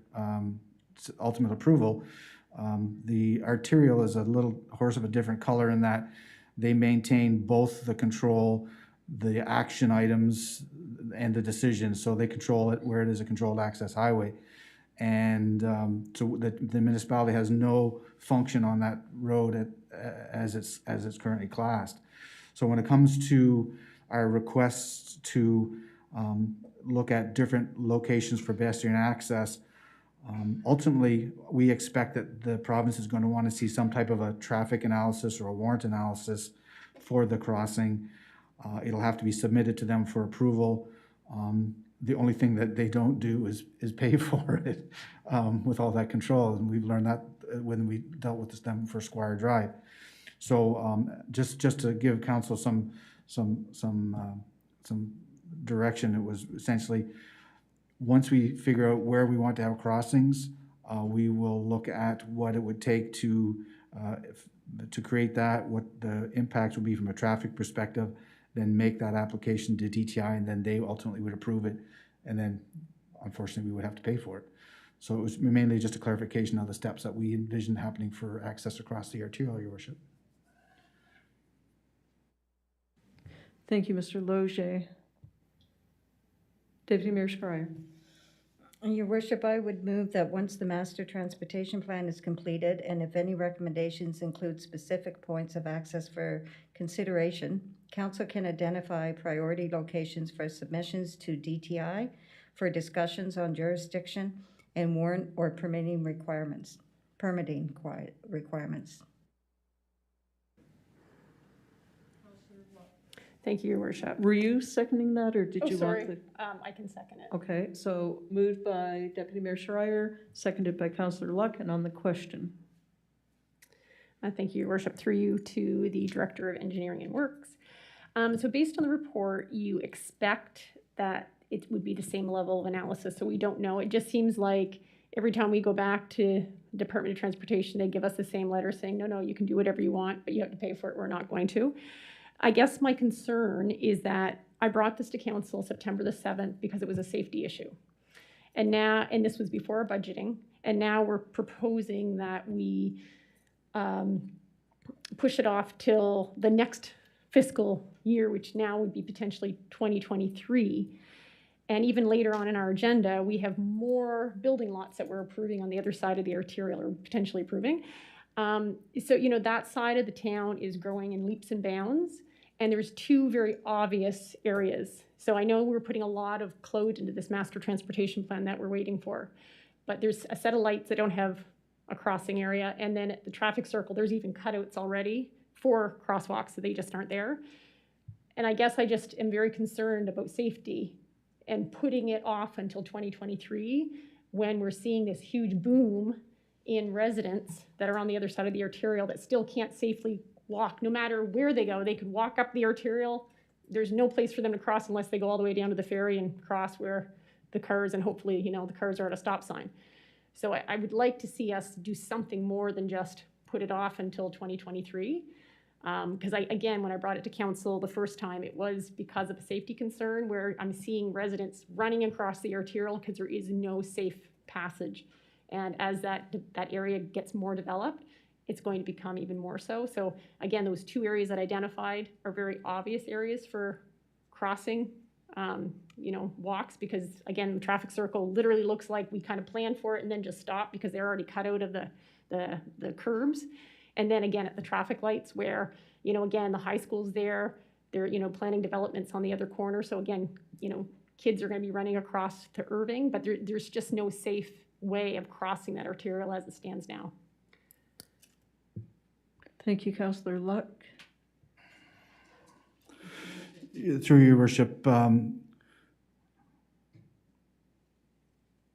ultimate approval. The arterial is a little horse of a different color in that they maintain both the control, the action items, and the decisions, so they control it where it is a controlled access highway. and so the municipality has no function on that road as it's currently classed. So when it comes to our requests to look at different locations for pedestrian access, ultimately, we expect that the province is going to want to see some type of a traffic analysis or a warrant analysis for the crossing. It'll have to be submitted to them for approval. The only thing that they don't do is pay for it with all that control, and we've learned that when we dealt with them for Squire Drive. So just to give council some direction, it was essentially, once we figure out where we want to have crossings, we will look at what it would take to create that, what the impact would be from a traffic perspective, then make that application to DTI, and then they ultimately would approve it, and then unfortunately we would have to pay for it. So it was mainly just a clarification of the steps that we envisioned happening for access across the arterial, Your Worship. Thank you, Mr. Loge. Deputy Mayor Schreier. Your Worship, I would move that once the master transportation plan is completed, and if any recommendations include specific points of access for consideration, council can identify priority locations for submissions to DTI for discussions on jurisdiction and warrant or permitting requirements. Thank you, Your Worship. Were you seconding that, or did Oh, you sorry. want the? I can second it. Okay, so moved by Deputy Mayor Schreier, seconded by Councillor Luck, and on the question. Thank you, Your Worship. Through you to the Director of Engineering and Works. So based on the report, you expect that it would be the same level of analysis, so we don't know. It just seems like every time we go back to the Department of Transportation, they give us the same letter saying, no, you can do whatever you want, but you have to pay for it. We're not going to. I guess my concern is that I brought this to council September the 7th because it was a safety issue. And this was before our budgeting, and now we're proposing that we push it off till the next fiscal year, which now would be potentially 2023. And even later on in our agenda, we have more building lots that we're approving on the other side of the arterial, or potentially approving. So, that side of the town is growing in leaps and bounds, and there's two very obvious areas. So I know we're putting a lot of clout into this master transportation plan that we're waiting for, but there's a set of lights that don't have a crossing area, and then at the traffic circle, there's even cutouts already for crosswalks, so they just aren't there. And I guess I just am very concerned about safety and putting it off until 2023 when we're seeing this huge boom in residents that are on the other side of the arterial that still can't safely walk. No matter where they go, they could walk up the arterial. There's no place for them to cross unless they go all the way down to the ferry and cross where the cars, and hopefully, the cars are at a stop sign. So I would like to see us do something more than just put it off until 2023. Because when I brought it to council the first time, it was because of a safety concern where I'm seeing residents running across the arterial because there is no safe passage. And as that area gets more developed, it's going to become even more so. So again, those two areas that I identified are very obvious areas for crossing, walks, because again, the traffic circle literally looks like we kind of planned for it and then just stop because they're already cut out of the curbs. And then again, at the traffic lights where, again, the high school's there, they're, planning developments on the other corner. So again, kids are going to be running across to Irving, but there's just no safe way of crossing that arterial as it stands now. Thank you, Councillor Luck. Through Your Worship,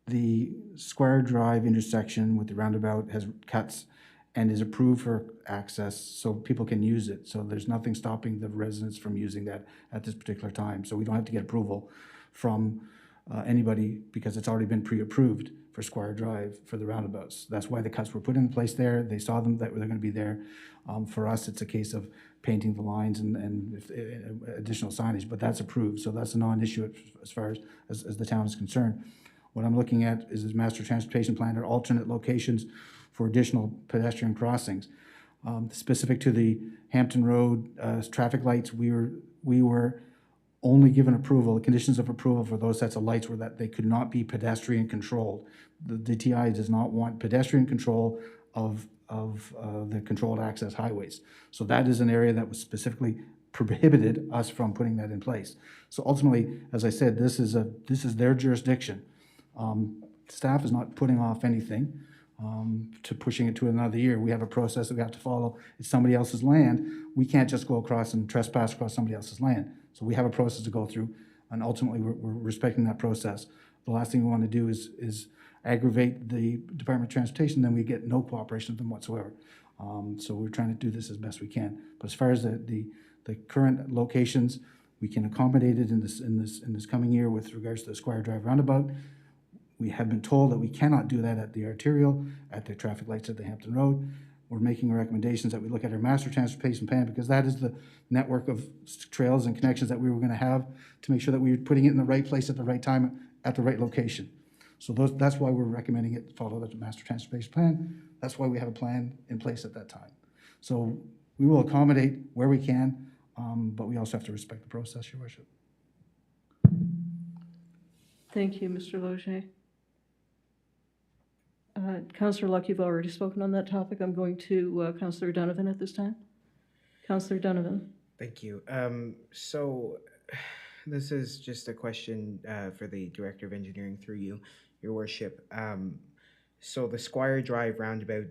the Squire Drive intersection with the roundabout has cuts and is approved for access so people can use it. So there's nothing stopping the residents from using that at this particular time. So we don't have to get approval from anybody because it's already been pre-approved for Squire Drive for the roundabouts. That's why the cuts were put in place there. They saw them, that they're going to be there. For us, it's a case of painting the lines and additional signage, but that's approved. So that's a non-issue as far as the town is concerned. What I'm looking at is this master transportation plan or alternate locations for additional pedestrian crossings. Specific to the Hampton Road traffic lights, we were only given approval, the conditions of approval for those sets of lights were that they could not be pedestrian controlled. The DTI does not want pedestrian control of the controlled access highways. So that is an area that was specifically prohibited us from putting that in place. So ultimately, as I said, this is their jurisdiction. Staff is not putting off anything to pushing it to another year. We have a process that we have to follow. It's somebody else's land. We can't just go across and trespass across somebody else's land. So we have a process to go through, and ultimately we're respecting that process. The last thing we want to do is aggravate the Department of Transportation, then we get no cooperation with them whatsoever. So we're trying to do this as best we can. But as far as the current locations, we can accommodate it in this coming year with regards to the Squire Drive roundabout. We have been told that we cannot do that at the arterial, at the traffic lights at the Hampton Road. We're making recommendations that we look at our master transportation plan, because that is the network of trails and connections that we were going to have, to make sure that we were putting it in the right place at the right time, at the right location. So that's why we're recommending it follow the master transportation plan. That's why we have a plan in place at that time. So we will accommodate where we can, but we also have to respect the process, Your Worship. Thank you, Mr. Loge. Councillor Luck, you've already spoken on that topic. I'm going to Councillor Donovan at this time. Councillor Donovan. Thank you. So this is just a question for the Director of Engineering through you, Your Worship. So the Squire Drive roundabout,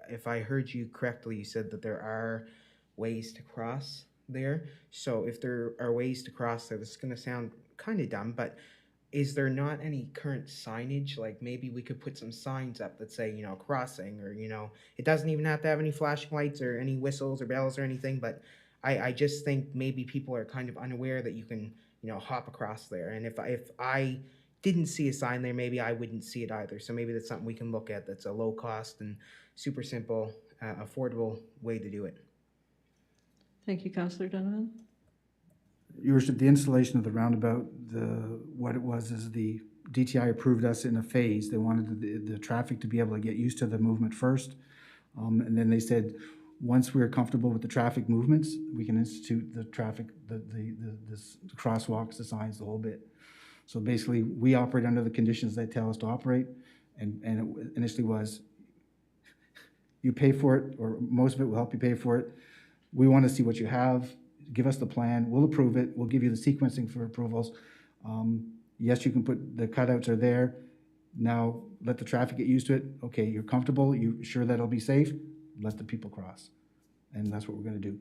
if I heard you correctly, you said that there are ways to cross there. So if there are ways to cross there, this is going to sound kind of dumb, but is there not any current signage? Like maybe we could put some signs up that say, you know, crossing, or, you know, it doesn't even have to have any flashing lights or any whistles or bells or anything, but I just think maybe people are kind of unaware that you can, you know, hop across there. And if I didn't see a sign there, maybe I wouldn't see it either. So maybe that's something we can look at that's a low cost and super simple, affordable way to do it. Thank you, Councillor Donovan. Your Worship, the installation of the roundabout, what it was is the DTI approved us in a phase. They wanted the traffic to be able to get used to the movement first. And then they said, once we're comfortable with the traffic movements, we can institute the traffic, the crosswalks, the signs, the whole bit. So basically, we operate under the conditions they tell us to operate. And it initially was, you pay for it, or most of it will help you pay for it. We want to see what you have. Give us the plan, we'll approve it, we'll give you the sequencing for approvals. Yes, you can put, the cutouts are there. Now, let the traffic get used to it. Okay, you're comfortable, you're sure that it'll be safe, let the people cross. And that's what we're gonna do.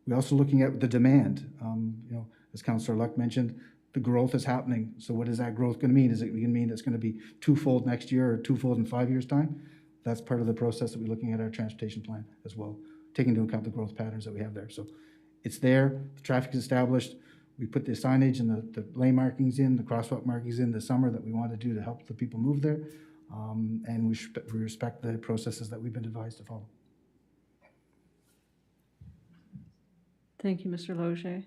We're also looking at the demand. You know, as Councillor Luck mentioned, the growth is happening. So what is that growth gonna mean? Is it gonna mean it's gonna be twofold next year or twofold in 5 years' time? That's part of the process that we're looking at our transportation plan as well, taking into account the growth patterns that we have there. So it's there, the traffic is established. We put the signage and the lane markings in, the crosswalk markings in this summer that we want to do to help the people move there. And we respect the processes that we've been advised to follow. Thank you, Mr. Loge.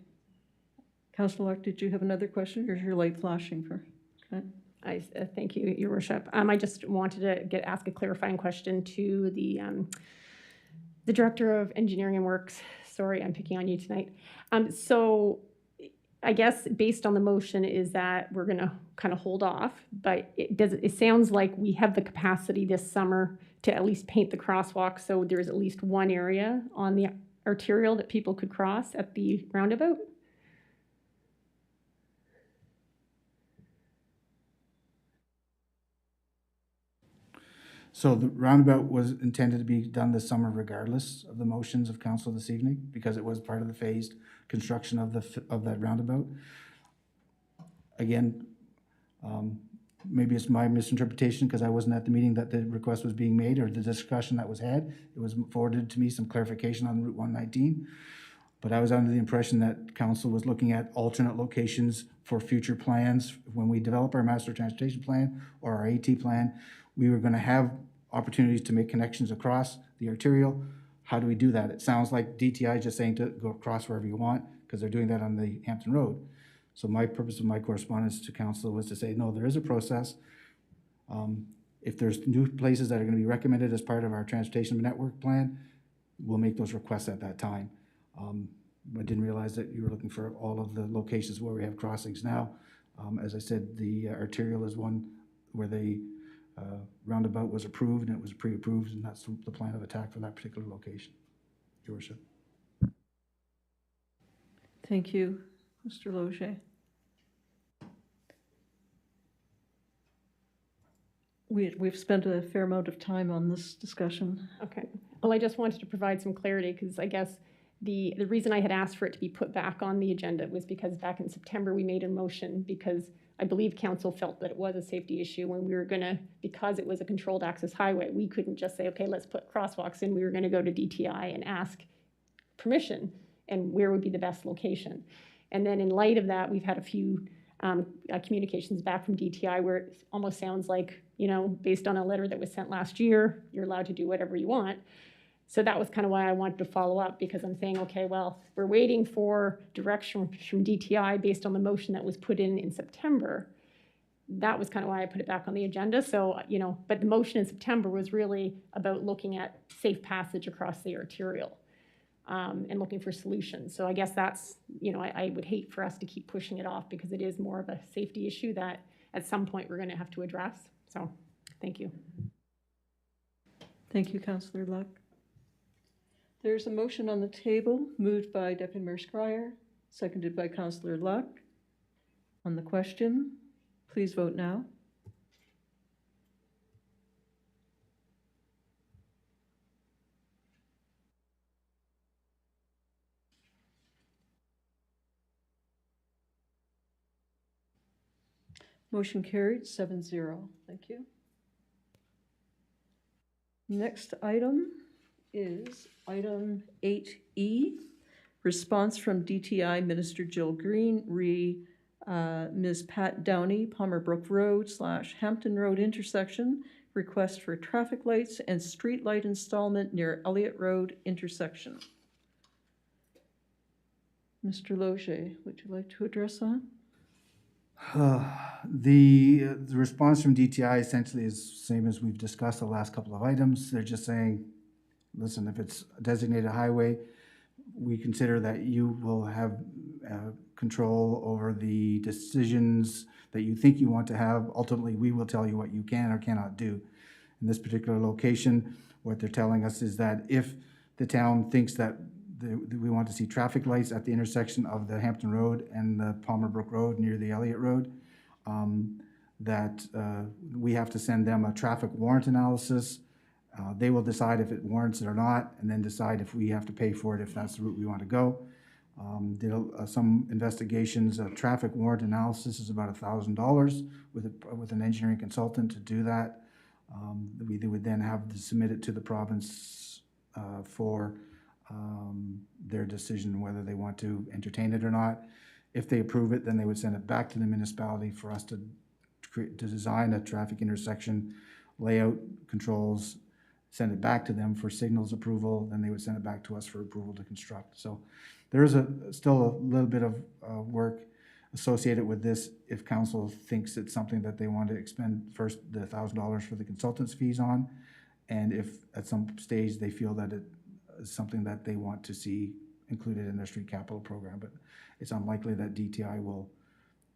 Councillor Luck, did you have another question, or is your light flashing for? Okay. Thank you, Your Worship. I just wanted to ask a clarifying question to the Director of Engineering and Works. Sorry, I'm picking on you tonight. So I guess based on the motion is that we're going to kind of hold off, but it sounds like we have the capacity this summer to at least paint the crosswalk, so there's at least one area on the arterial that people could cross at the roundabout? So the roundabout was intended to be done this summer regardless of the motions of council this evening, because it was part of the phased construction of that roundabout. Again, maybe it's my misinterpretation because I wasn't at the meeting that the request was being made or the discussion that was had. It was forwarded to me, some clarification on Route 119. But I was under the impression that council was looking at alternate locations for future plans. When we develop our master transportation plan or our AT plan, we were going to have opportunities to make connections across the arterial. How do we do that? It sounds like DTI just saying to go across wherever you want because they're doing that on the Hampton Road. So my purpose of my correspondence to council was to say, no, there is a process. If there's new places that are going to be recommended as part of our transportation network plan, we'll make those requests at that time. I didn't realize that you were looking for all of the locations where we have crossings now. As I said, the arterial is one where the roundabout was approved, and it was pre-approved, and that's the plan of attack for that particular location, Your Worship. Thank you, Mr. Loge. We've spent a fair amount of time on this discussion. Okay. Well, I just wanted to provide some clarity because I guess the reason I had asked for it to be put back on the agenda was because back in September, we made a motion because I believe council felt that it was a safety issue when we were gonna, because it was a controlled access highway, we couldn't just say, okay, let's put crosswalks in. We were gonna go to DTI and ask permission and where would be the best location. And then in light of that, we've had a few communications back from DTI where it almost sounds like, you know, based on a letter that was sent last year, you're allowed to do whatever you want. So that was kind of why I wanted to follow up, because I'm saying, okay, well, we're waiting for direction from DTI based on the motion that was put in September. That was kind of why I put it back on the agenda. So, you know, but the motion in September was really about looking at safe passage across the arterial and looking for solutions. So I guess that's, you know, I would hate for us to keep pushing it off because it is more of a safety issue that at some point we're going to have to address. So thank you. Thank you, Councillor Luck. There's a motion on the table, moved by Deputy Mayor Scryer, seconded by Councillor Luck. On the question, please vote now. Motion carried 7-0. Thank you. Next item is item 8E, response from DTI Minister Jill Green re Ms. Pat Downey, Palmer Brook Road / Hampton Road intersection, request for traffic lights and street light installment near Elliott Road intersection. Mr. Loge, would you like to address that? The response from DTI essentially is the same as we've discussed the last couple of items. They're just saying, listen, if it's a designated highway, we consider that you will have control over the decisions that you think you want to have. Ultimately, we will tell you what you can or cannot do. In this particular location, what they're telling us is that if the town thinks that we want to see traffic lights at the intersection of the Hampton Road and the Palmer Brook Road near the Elliott Road, that we have to send them a traffic warrant analysis. They will decide if it warrants it or not, and then decide if we have to pay for it, if that's the route we want to go. Did some investigations. A traffic warrant analysis is about $1,000 with an engineering consultant to do that. They would then have to submit it to the province for their decision whether they want to entertain it or not. If they approve it, then they would send it back to the municipality for us to design a traffic intersection, layout, controls, send it back to them for signals approval, then they would send it back to us for approval to construct. So there is still a little bit of work associated with this if council thinks it's something that they want to expend first the $1,000 for the consultant's fees on, and if at some stage they feel that it is something that they want to see included in their street capital program. But it's unlikely that DTI will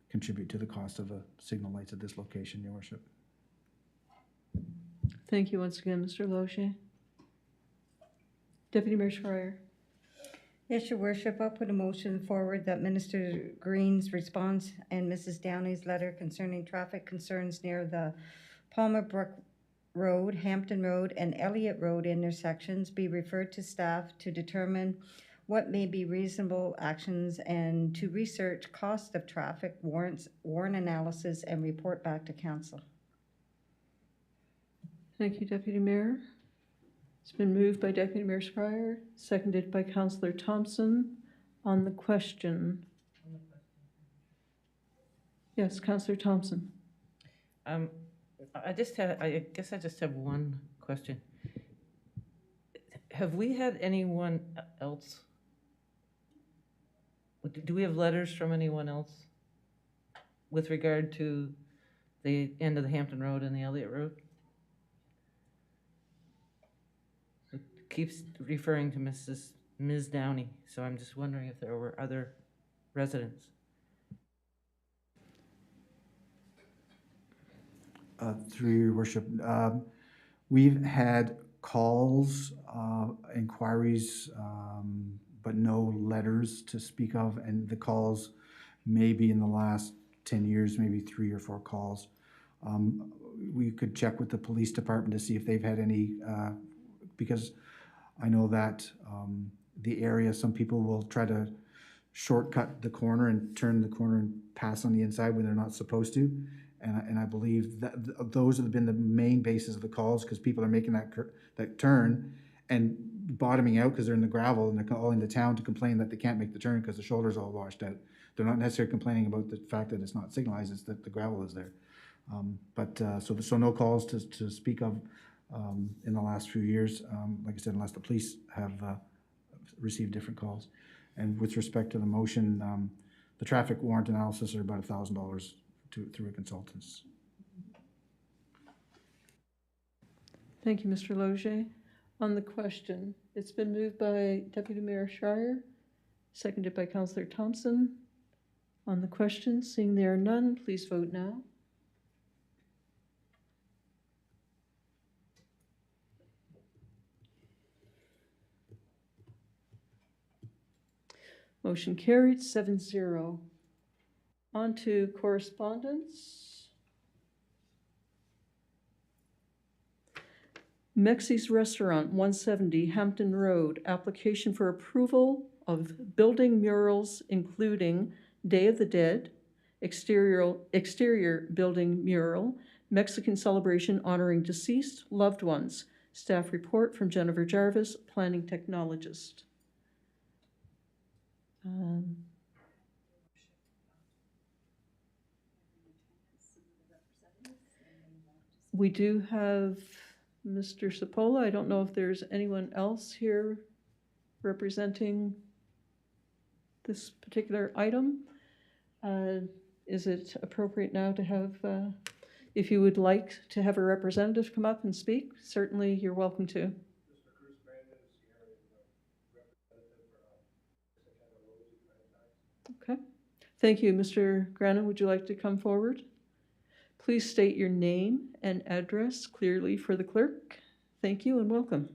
contribute to the cost of signal lights at this location, Your Worship. Thank you once again, Mr. Loge. Deputy Mayor Schreier. Yes, Your Worship, I'll put a motion forward that Minister Green's response and Mrs. Downey's letter concerning traffic concerns near the Palmer Brook Road, Hampton Road, and Elliott Road intersections be referred to staff to determine what may be reasonable actions and to research cost of traffic warrant analysis and report back to council. Thank you, Deputy Mayor. It's been moved by Deputy Mayor Schreier, seconded by Councillor Thompson. On the question. Yes, Councillor Thompson. I guess I just have one question. Have we had anyone else? Do we have letters from anyone else with regard to the end of the Hampton Road and the Elliott Road? It keeps referring to Mrs. Ms. Downey, so I'm just wondering if there were other residents. Through your worship, we've had calls, inquiries, but no letters to speak of, and the calls maybe in the last 10 years, maybe 3 or 4 calls. We could check with the police department to see if they've had any, because I know that the area, some people will try to shortcut the corner and turn the corner and pass on the inside when they're not supposed to. And I believe that those have been the main basis of the calls, because people are making that turn and bottoming out because they're in the gravel, and they're calling the town to complain that they can't make the turn because the shoulder's all washed out. They're not necessarily complaining about the fact that it's not signalized, it's that the gravel is there. So no calls to speak of in the last few years, like I said, unless the police have received different calls. And with respect to the motion, the traffic warrant analysis are about $1,000 through a consultant. Thank you, Mr. Loge. On the question, it's been moved by Deputy Mayor Schreier, seconded by Councillor Thompson. On the question, seeing there are none, please vote now. Motion carried 7-0. On to correspondence. Mexi's Restaurant, 170 Hampton Road, application for approval of building murals including Day of the Dead, exterior building mural, Mexican celebration honoring deceased loved ones. Staff report from Jennifer Jarvis, planning technologist. We do have Mr. Sapola. I don't know if there's anyone else here representing this particular item. Is it appropriate now to have, if you would like to have a representative come up and speak, certainly you're welcome to. Okay. Thank you. Mr. Grannon, would you like to come forward? Please state your name and address clearly for the clerk. Thank you and welcome.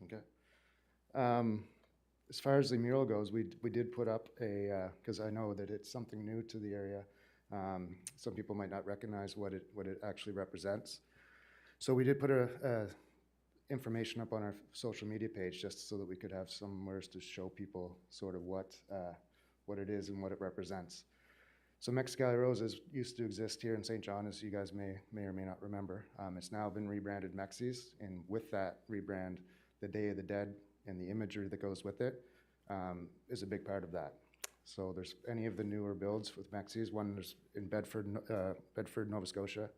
Okay. As far as the mural goes, we did put up a, because I know that it's something new to the area. Some people might not recognize what it actually represents. So we did put a information up on our social media page just so that we could have somewhere to show people sort of what it is and what it represents. So Mexicali Roses used to exist here in St. John, as you guys may or may not remember. It's now been rebranded Mexi's, and with that rebrand, the Day of the Dead and the imagery that goes with it is a big part of that. So there's any of the newer builds with Mexi's. One there's in Bedford, Nova Scotia.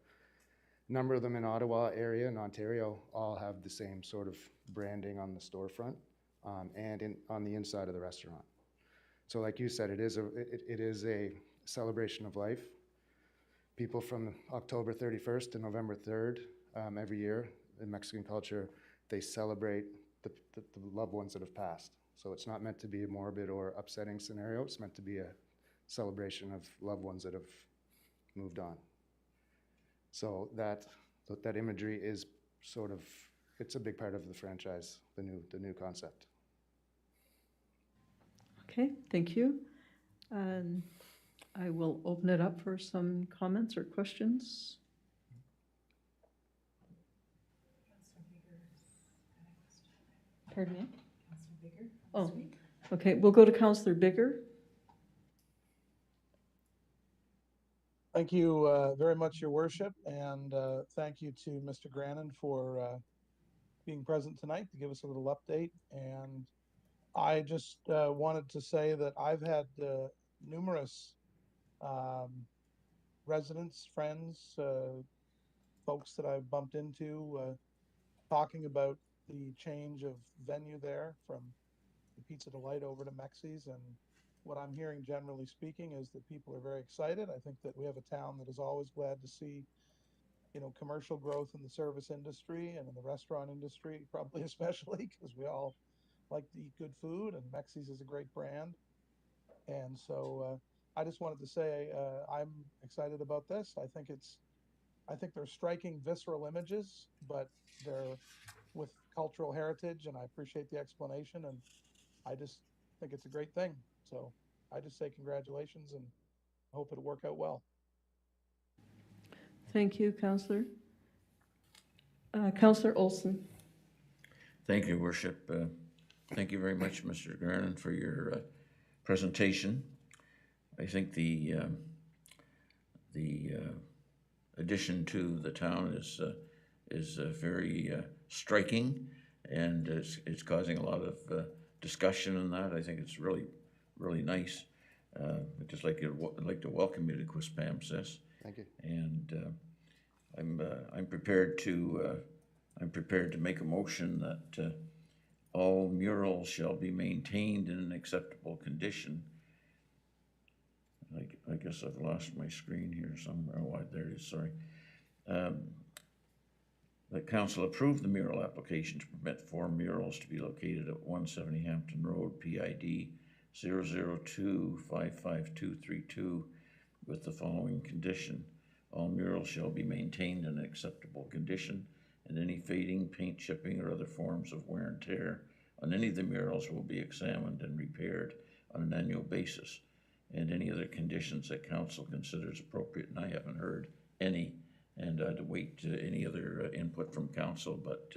A number of them in Ottawa area and Ontario all have the same sort of branding on the storefront and on the inside of the restaurant. So like you said, it is a celebration of life. People from October 31st to November 3rd every year in Mexican culture, they celebrate the loved ones that have passed. So it's not meant to be a morbid or upsetting scenario. It's meant to be a celebration of loved ones that have moved on. So that imagery is sort of, it's a big part of the franchise, the new concept. Okay, thank you. I will open it up for some comments or questions. Pardon me? Oh, okay, we'll go to Councillor Bigger. Thank you very much, Your Worship, and thank you to Mr. Grannon for being present tonight to give us a little update. And I just wanted to say that I've had numerous residents, friends, folks that I've bumped into talking about the change of venue there from the Pizza Delight over to Mexi's, and what I'm hearing generally speaking is that people are very excited. I think that we have a town that is always glad to see, commercial growth in the service industry and in the restaurant industry, probably especially because we all like to eat good food, and Mexi's is a great brand. And so I just wanted to say I'm excited about this. I think they're striking visceral images, but they're with cultural heritage, and I appreciate the explanation, and I just think it's a great thing. So I just say congratulations and hope it'll work out well. Thank you, Councillor. Councillor Olson. Thank you, Worship. Thank you very much, Mr. Garnon, for your presentation. I think the addition to the town is very striking, and it's causing a lot of discussion on that. I think it's really, really nice. I'd just like to welcome you to Quispamsis. Thank you. And I'm prepared to make a motion that all murals shall be maintained in an acceptable condition. I guess I've lost my screen here somewhere. Oh, there it is, sorry. That council approve the mural application to permit 4 murals to be located at 170 Hampton Road, PID 002552232, with the following condition. All murals shall be maintained in an acceptable condition, and any fading, paint chipping, or other forms of wear and tear on any of the murals will be examined and repaired on an annual basis, and any other conditions that council considers appropriate, and I haven't heard any, and I'd wait any other input from council, but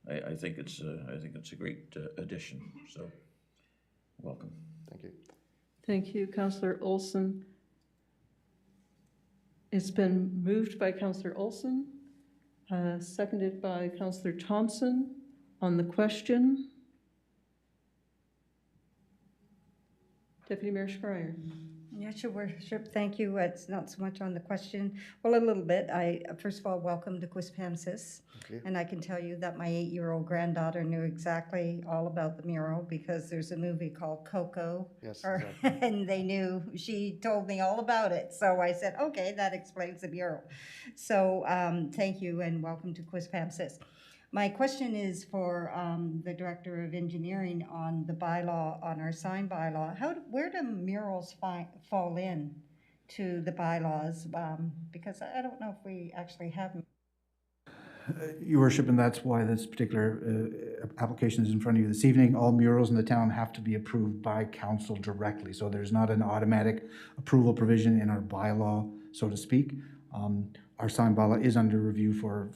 I think it's a great addition, so welcome. Thank you. Thank you, Councillor Olson. It's been moved by Councillor Olson, seconded by Councillor Thompson. On the question, Deputy Mayor Schreier. Yes, Your Worship, thank you. It's not so much on the question, well, a little bit. First of all, welcome to Quispamsis. Okay. And I can tell you that my 8-year-old granddaughter knew exactly all about the mural because there's a movie called Coco. Yes, exactly. And she told me all about it. So I said, okay, that explains the mural. So thank you and welcome to Quispamsis. My question is for the Director of Engineering on the bylaw, on our sign bylaw. Where do murals fall in to the bylaws? Because I don't know if we actually have. Your Worship, and that's why this particular application is in front of you this evening. All murals in the town have to be approved by council directly, so there's not an automatic approval provision in our bylaw, so to speak. Our sign bylaw is under review for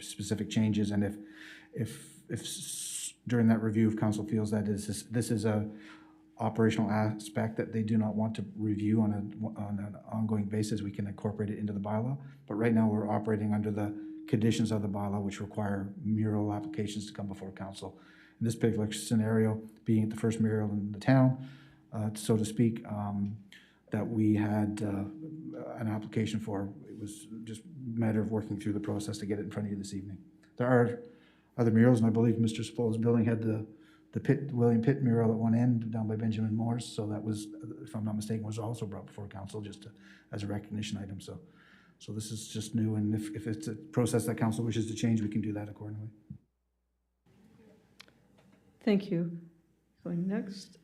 specific changes, and if during that review, if council feels that this is a operational aspect that they do not want to review on an ongoing basis, we can incorporate it into the bylaw. But right now, we're operating under the conditions of the bylaw, which require mural applications to come before council. In this particular scenario, being the first mural in the town, so to speak, that we had an application for. It was just a matter of working through the process to get it in front of you this evening. There are other murals, and I believe Mr. Spol's building had the William Pitt mural at one end down by Benjamin Morse, so that was, if I'm not mistaken, was also brought before council just as a recognition item. So this is just new, and if it's a process that council wishes to change, we can do that accordingly. Thank you. Going next,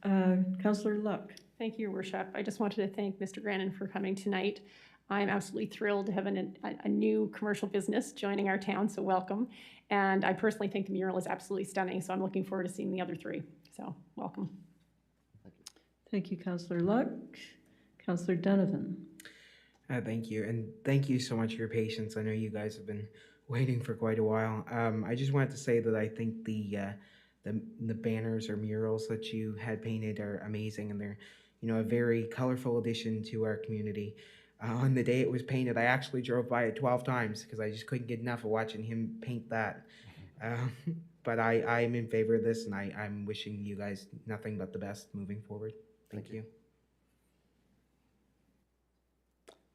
Councillor Luck. Thank you, Your Worship. I just wanted to thank Mr. Grannon for coming tonight. I'm absolutely thrilled to have a new commercial business joining our town, so welcome. And I personally think the mural is absolutely stunning, so I'm looking forward to seeing the other 3. So, welcome. Thank you, Councillor Luck. Councillor Donovan. Thank you, and thank you so much for your patience. I know you guys have been waiting for quite a while. I just wanted to say that I think the banners or murals that you had painted are amazing, and they're, a very colorful addition to our community. On the day it was painted, I actually drove by it 12 times because I just couldn't get enough of watching him paint that. But I'm in favor of this, and I'm wishing you guys nothing but the best moving forward. Thank you.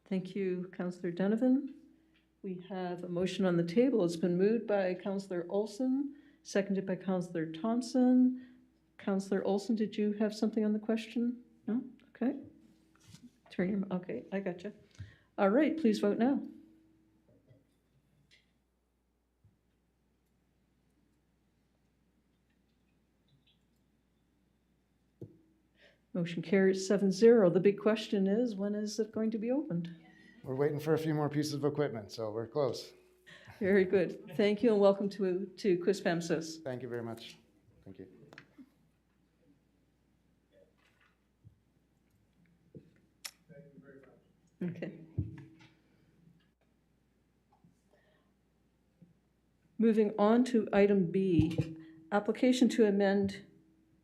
Thank you, Councillor Donovan. We have a motion on the table. It's been moved by Councillor Olson, seconded by Councillor Thompson. Councillor Olson, did you have something on the question? No? Okay. Okay, I got you. All right, please vote now. Motion carries 7-0. The big question is, when is it going to be opened? We're waiting for a few more pieces of equipment, so we're close. Very good. Thank you and welcome to Quispamsis. Thank you very much. Thank you. Okay. Moving on to item B, application to amend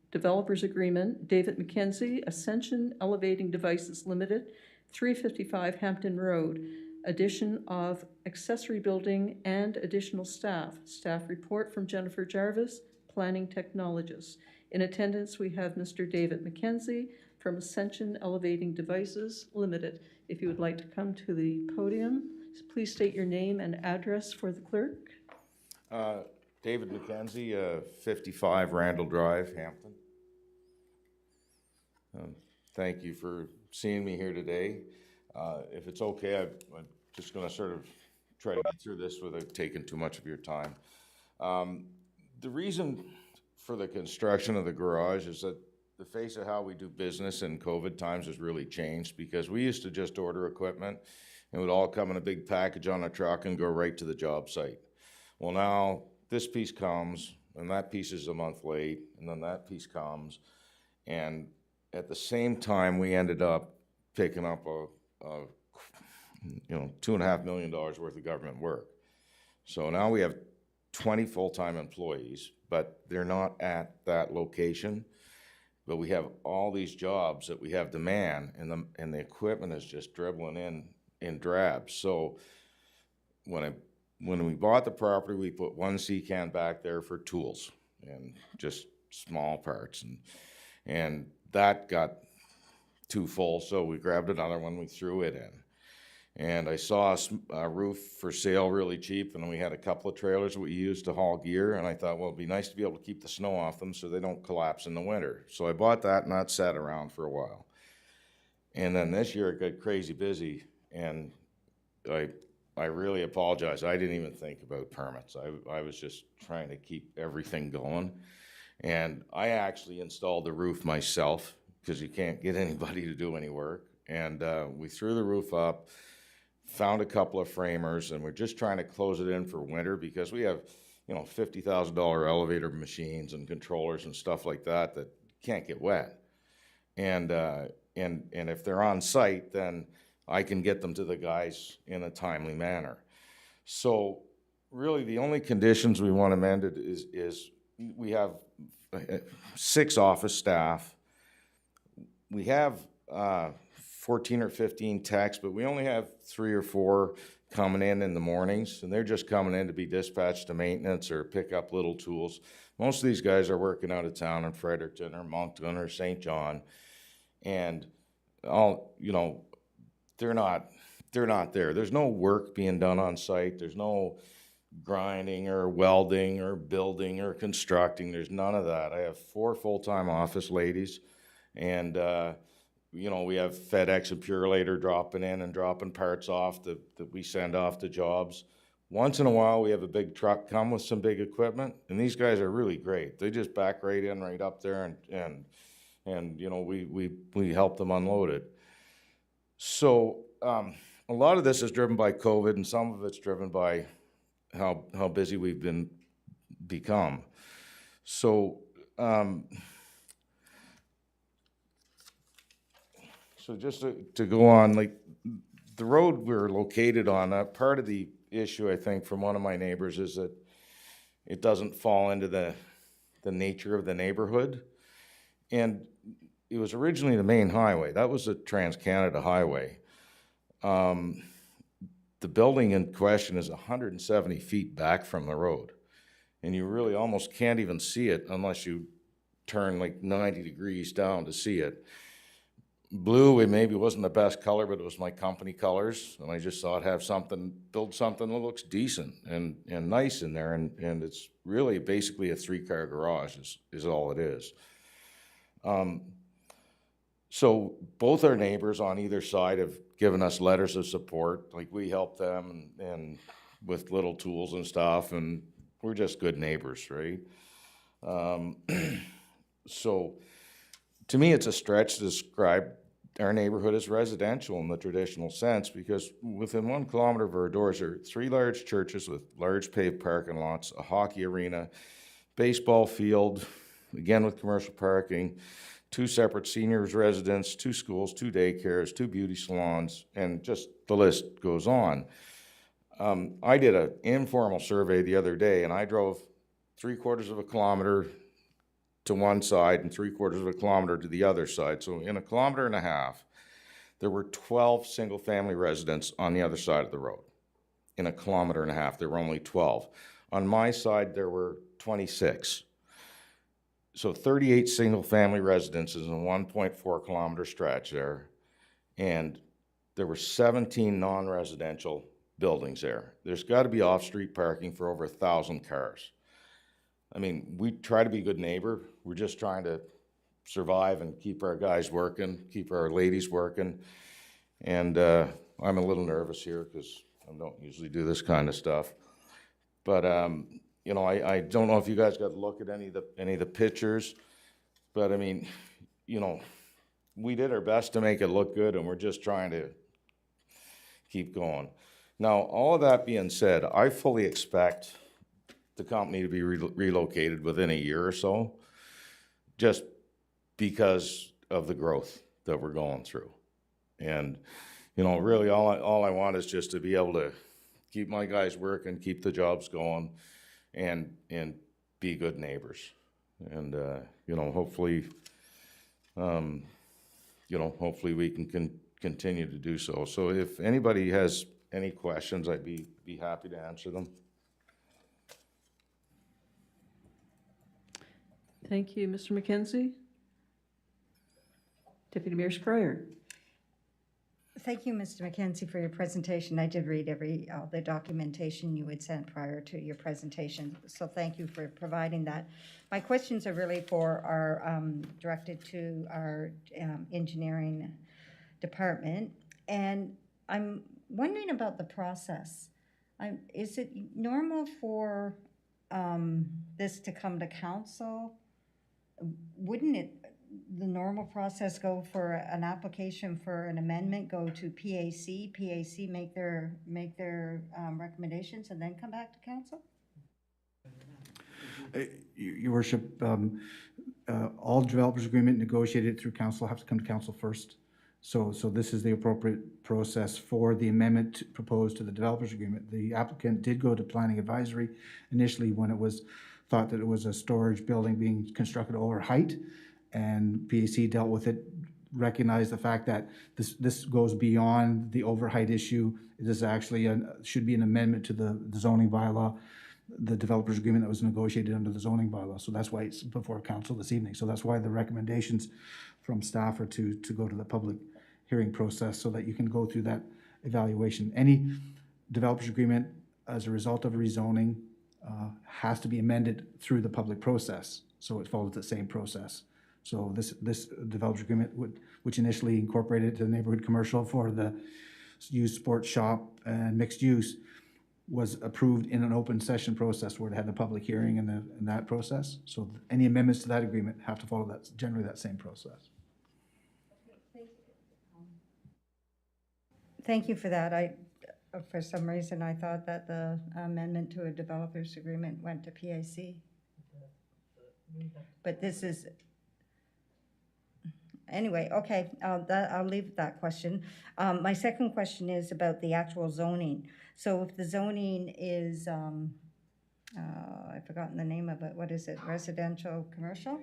developers agreement, David McKenzie, Ascension Elevating Devices Limited, 355 Hampton Road, addition of accessory building and additional staff. Staff report from Jennifer Jarvis, planning technologist. In attendance, we have Mr. David McKenzie from Ascension Elevating Devices Limited. If you would like to come to the podium, please state your name and address for the clerk. David McKenzie, 55 Randall Drive, Hampton. Thank you for seeing me here today. If it's okay, I'm just going to sort of try to get through this without taking too much of your time. The reason for the construction of the garage is that the face of how we do business in COVID times has really changed, because we used to just order equipment and it would all come in a big package on a truck and go right to the job site. Well, now this piece comes, and that piece is a month late, and then that piece comes, and at the same time, we ended up picking up $2.5 million worth of government work. So now we have 20 full-time employees, but they're not at that location. But we have all these jobs that we have demand, and the equipment is just dribbling in drabs. So when we bought the property, we put one C-can back there for tools and just small parts, and that got too full, so we grabbed another one, we threw it in. And I saw a roof for sale really cheap, and we had a couple of trailers that we used to haul gear, and I thought, well, it'd be nice to be able to keep the snow off them so they don't collapse in the winter. So I bought that, and that sat around for a while. And then this year it got crazy busy, and I really apologize. I didn't even think about permits. I was just trying to keep everything going. And I actually installed the roof myself, because you can't get anybody to do any work. And we threw the roof up, found a couple of framers, and we're just trying to close it in for winter, because we have, $50,000 elevator machines and controllers and stuff like that can't get wet. And if they're on site, then I can get them to the guys in a timely manner. So really the only conditions we want amended is we have 6 office staff. We have 14 or 15 techs, but we only have 3 or 4 coming in the mornings, and they're just coming in to be dispatched to maintenance or pick up little tools. Most of these guys are working out of town in Fredericton or Moncton or St. John, and they're not there. There's no work being done on site. There's no grinding or welding or building or constructing. There's none of that. I have 4 full-time office ladies, and we have FedEx and Purelator dropping in and dropping parts off that we send off to jobs. Once in a while, we have a big truck come with some big equipment, and these guys are really great. They just back right in, right up there, and we help them unload it. So a lot of this is driven by COVID, and some of it's driven by how busy we've become. So just to go on, like the road we're located on, part of the issue, I think, from one of my neighbors is that it doesn't fall into the nature of the neighborhood. And it was originally the main highway. That was a Trans-Canada highway. The building in question is 170 feet back from the road. And you really almost can't even see it unless you turn like 90 degrees down to see it. Blue, it maybe wasn't the best color, but it was my company colors. And I just thought build something that looks decent and nice in there. And it's really basically a 3-car garage is all it is. So both our neighbors on either side have given us letters of support, like we help them and with little tools and stuff, and we're just good neighbors, right? Um, so to me, it's a stretch to describe our neighborhood as residential in the traditional sense, because within 1 kilometer of our doors are 3 large churches with large paved parking lots, a hockey arena, baseball field, again with commercial parking, 2 separate seniors residents, 2 schools, 2 daycares, 2 beauty salons, and just the list goes on. I did an informal survey the other day, and I drove 3/4 of a kilometer to one side and 3/4 of a kilometer to the other side. So in 1.5 kilometers, there were 12 single-family residents on the other side of the road. In 1.5 kilometers, there were only 12. On my side, there were 26. So 38 single-family residences in a 1.4 kilometer stretch there, and there were 17 non-residential buildings there. There's got to be off-street parking for over 1,000 cars. I mean, we try to be a good neighbor. We're just trying to survive and keep our guys working, keep our ladies working. And I'm a little nervous here because I don't usually do this kind of stuff. But you know, I don't know if you guys got to look at any of the pictures, but I mean, you know, we did our best to make it look good, and we're just trying to keep going. Now, all of that being said, I fully expect the company to be relocated within a year or so, just because of the growth that we're going through. And, you know, really all I want is just to be able to keep my guys working, keep the jobs going, and be good neighbors. And, you know, hopefully we can continue to do so. So if anybody has any questions, I'd be happy to answer them. Thank you, Mr. McKenzie. Deputy Mayor Schreier. Thank you, Mr. McKenzie, for your presentation. I did read all the documentation you had sent prior to your presentation, so thank you for providing that. My questions are really directed to our engineering department, and I'm wondering about the process. Is it normal for this to come to council? Wouldn't the normal process go for an application for an amendment, go to PAC, make their recommendations, and then come back to council? Your worship, all developers agreement negotiated through council have to come to council first. So this is the appropriate process for the amendment proposed to the developers agreement. The applicant did go to planning advisory initially when it was thought that it was a storage building being constructed over height, and PAC dealt with it, recognized the fact that this goes beyond the overheight issue. This actually should be an amendment to the zoning bylaw, the developers agreement that was negotiated under the zoning bylaw. So that's why it's before council this evening. So that's why the recommendations from staff are to go to the public hearing process so that you can go through that evaluation. Any developers agreement as a result of rezoning has to be amended through the public process. So it follows the same process. So this developers agreement, which initially incorporated the neighborhood commercial for the used sports shop and mixed use, was approved in an open session process where it had the public hearing and that process. So any amendments to that agreement have to follow generally that same process. Thank you for that. For some reason, I thought that the amendment to a developers agreement went to PAC. But this is, anyway, okay, I'll leave that question. My second question is about the actual zoning. So if the zoning is, I've forgotten the name of it, what is it, residential commercial?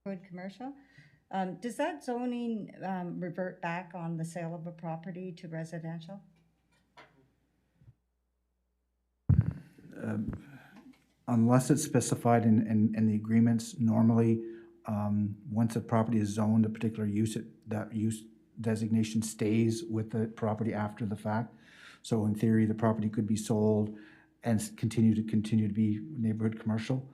Neighborhood commercial? Does that zoning revert back on the sale of a property to residential? Unless it's specified in the agreements, normally, once a property is zoned a particular use, that use designation stays with the property after the fact. So in theory, the property could be sold and continue to be neighborhood commercial.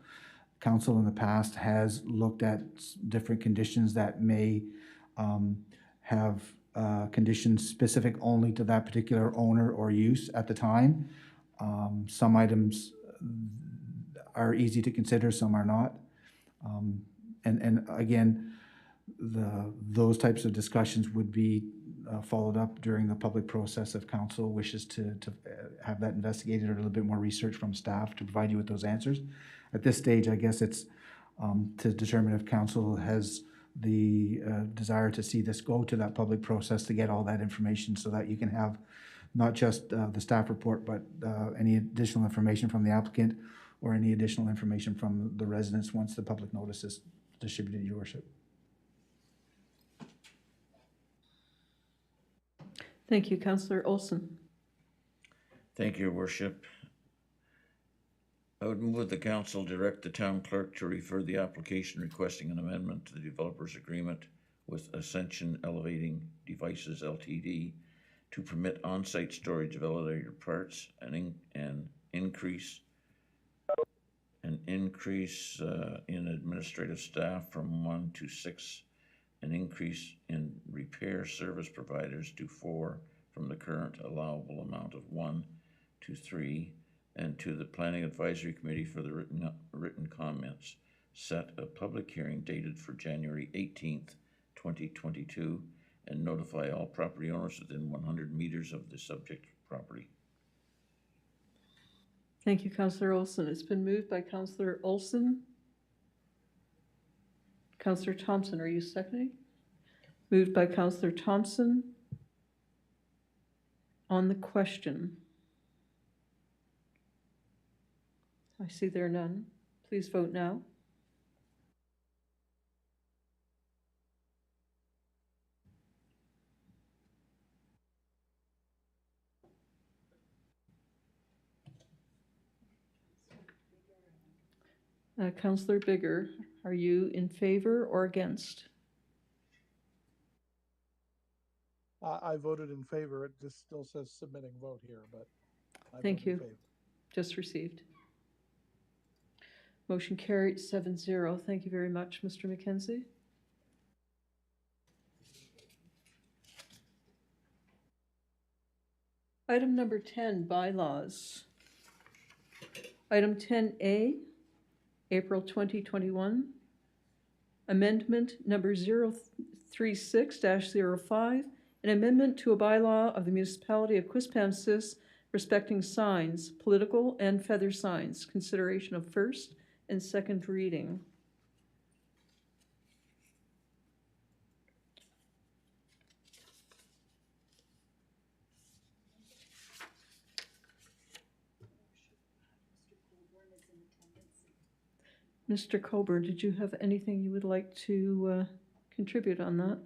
Council in the past has looked at different conditions that may have conditions specific only to that particular owner or use at the time. Some items are easy to consider, some are not. And again, those types of discussions would be followed up during the public process if council wishes to have that investigated or a little bit more research from staff to provide you with those answers. At this stage, I guess it's to determine if council has the desire to see this go to that public process to get all that information so that you can have not just the staff report, but any additional information from the applicant or any additional information from the residents once the public notice is distributed, your worship. Thank you, Councillor Olson. Thank you, Your Worship. I would move that the council direct the town clerk to refer the application requesting an amendment to the developer's agreement with Ascension Elevating Devices Ltd. to permit on-site storage of elevator parts and increase in administrative staff from 1 to 6, an increase in repair service providers to 4 from the current allowable amount of 1 to 3, and to the Planning Advisory Committee for the written comments. Set a public hearing dated for January 18th, 2022, and notify all property owners within 100 meters of the subject property. Thank you, Councillor Olson. It's been moved by Councillor Olson. Councillor Thompson, are you seconding? Moved by Councillor Thompson. On the question. I see there are none. Please vote now. Councillor Bigger, are you in favor or against? I voted in favor. It just still says submitting vote here, but I Thank voted in you. favor. Just received. Motion carried 7-0. Thank you very much, Mr. McKenzie. Item number 10, bylaws. Item 10A, April 2021. Amendment number 036-05, an amendment to a bylaw of the municipality of Quispamsis respecting signs, political and feather signs, consideration of first and second reading. Mr. Coburn, did you have anything you would like to contribute on that?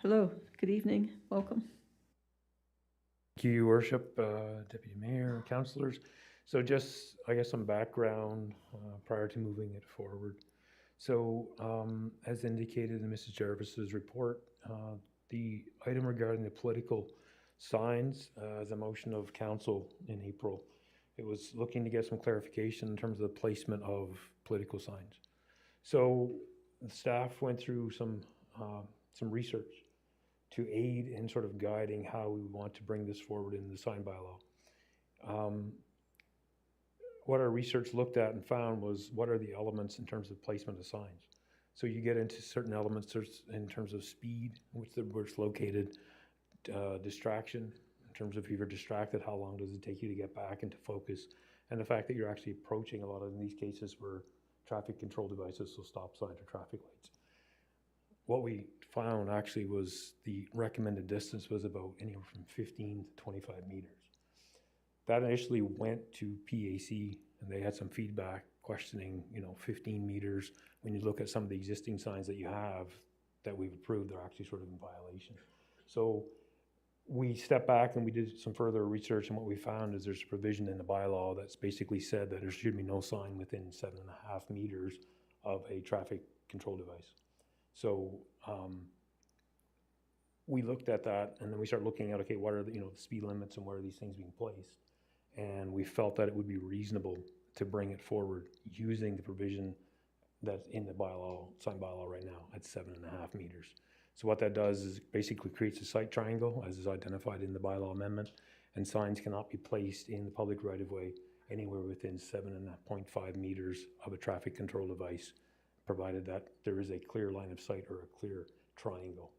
Hello, good evening, welcome. Thank you, Your Worship, Deputy Mayor, councillors. So just, I guess, some background prior to moving it forward. So as indicated in Mrs. Jarvis's report, the item regarding the political signs is a motion of council in April. It was looking to get some clarification in terms of the placement of political signs. So the staff went through some research to aid in sort of guiding how we want to bring this forward in the sign bylaw. What our research looked at and found was what are the elements in terms of placement of signs. So you get into certain elements in terms of speed, where it's located, distraction, in terms of if you're distracted, how long does it take you to get back into focus, and the fact that you're actually approaching a lot of these cases where traffic control devices, so stop signs or traffic lights. What we found actually was the recommended distance was about anywhere from 15 to 25 meters. That initially went to PAC, and they had some feedback questioning, 15 meters. When you look at some of the existing signs that you have that we've approved, they're actually sort of in violation. So we stepped back and we did some further research, and what we found is there's a provision in the bylaw that's basically said that there should be no sign within 7.5 meters of a traffic control device. So we looked at that, and then we started looking at, okay, what are the speed limits and where are these things being placed? And we felt that it would be reasonable to bring it forward using the provision that's in the bylaw, sign bylaw right now at 7.5 meters. So what that does is basically creates a site triangle as is identified in the bylaw amendment, and signs cannot be placed in the public right-of-way anywhere within 7.5 meters of a traffic control device, provided that there is a clear line of sight or a clear triangle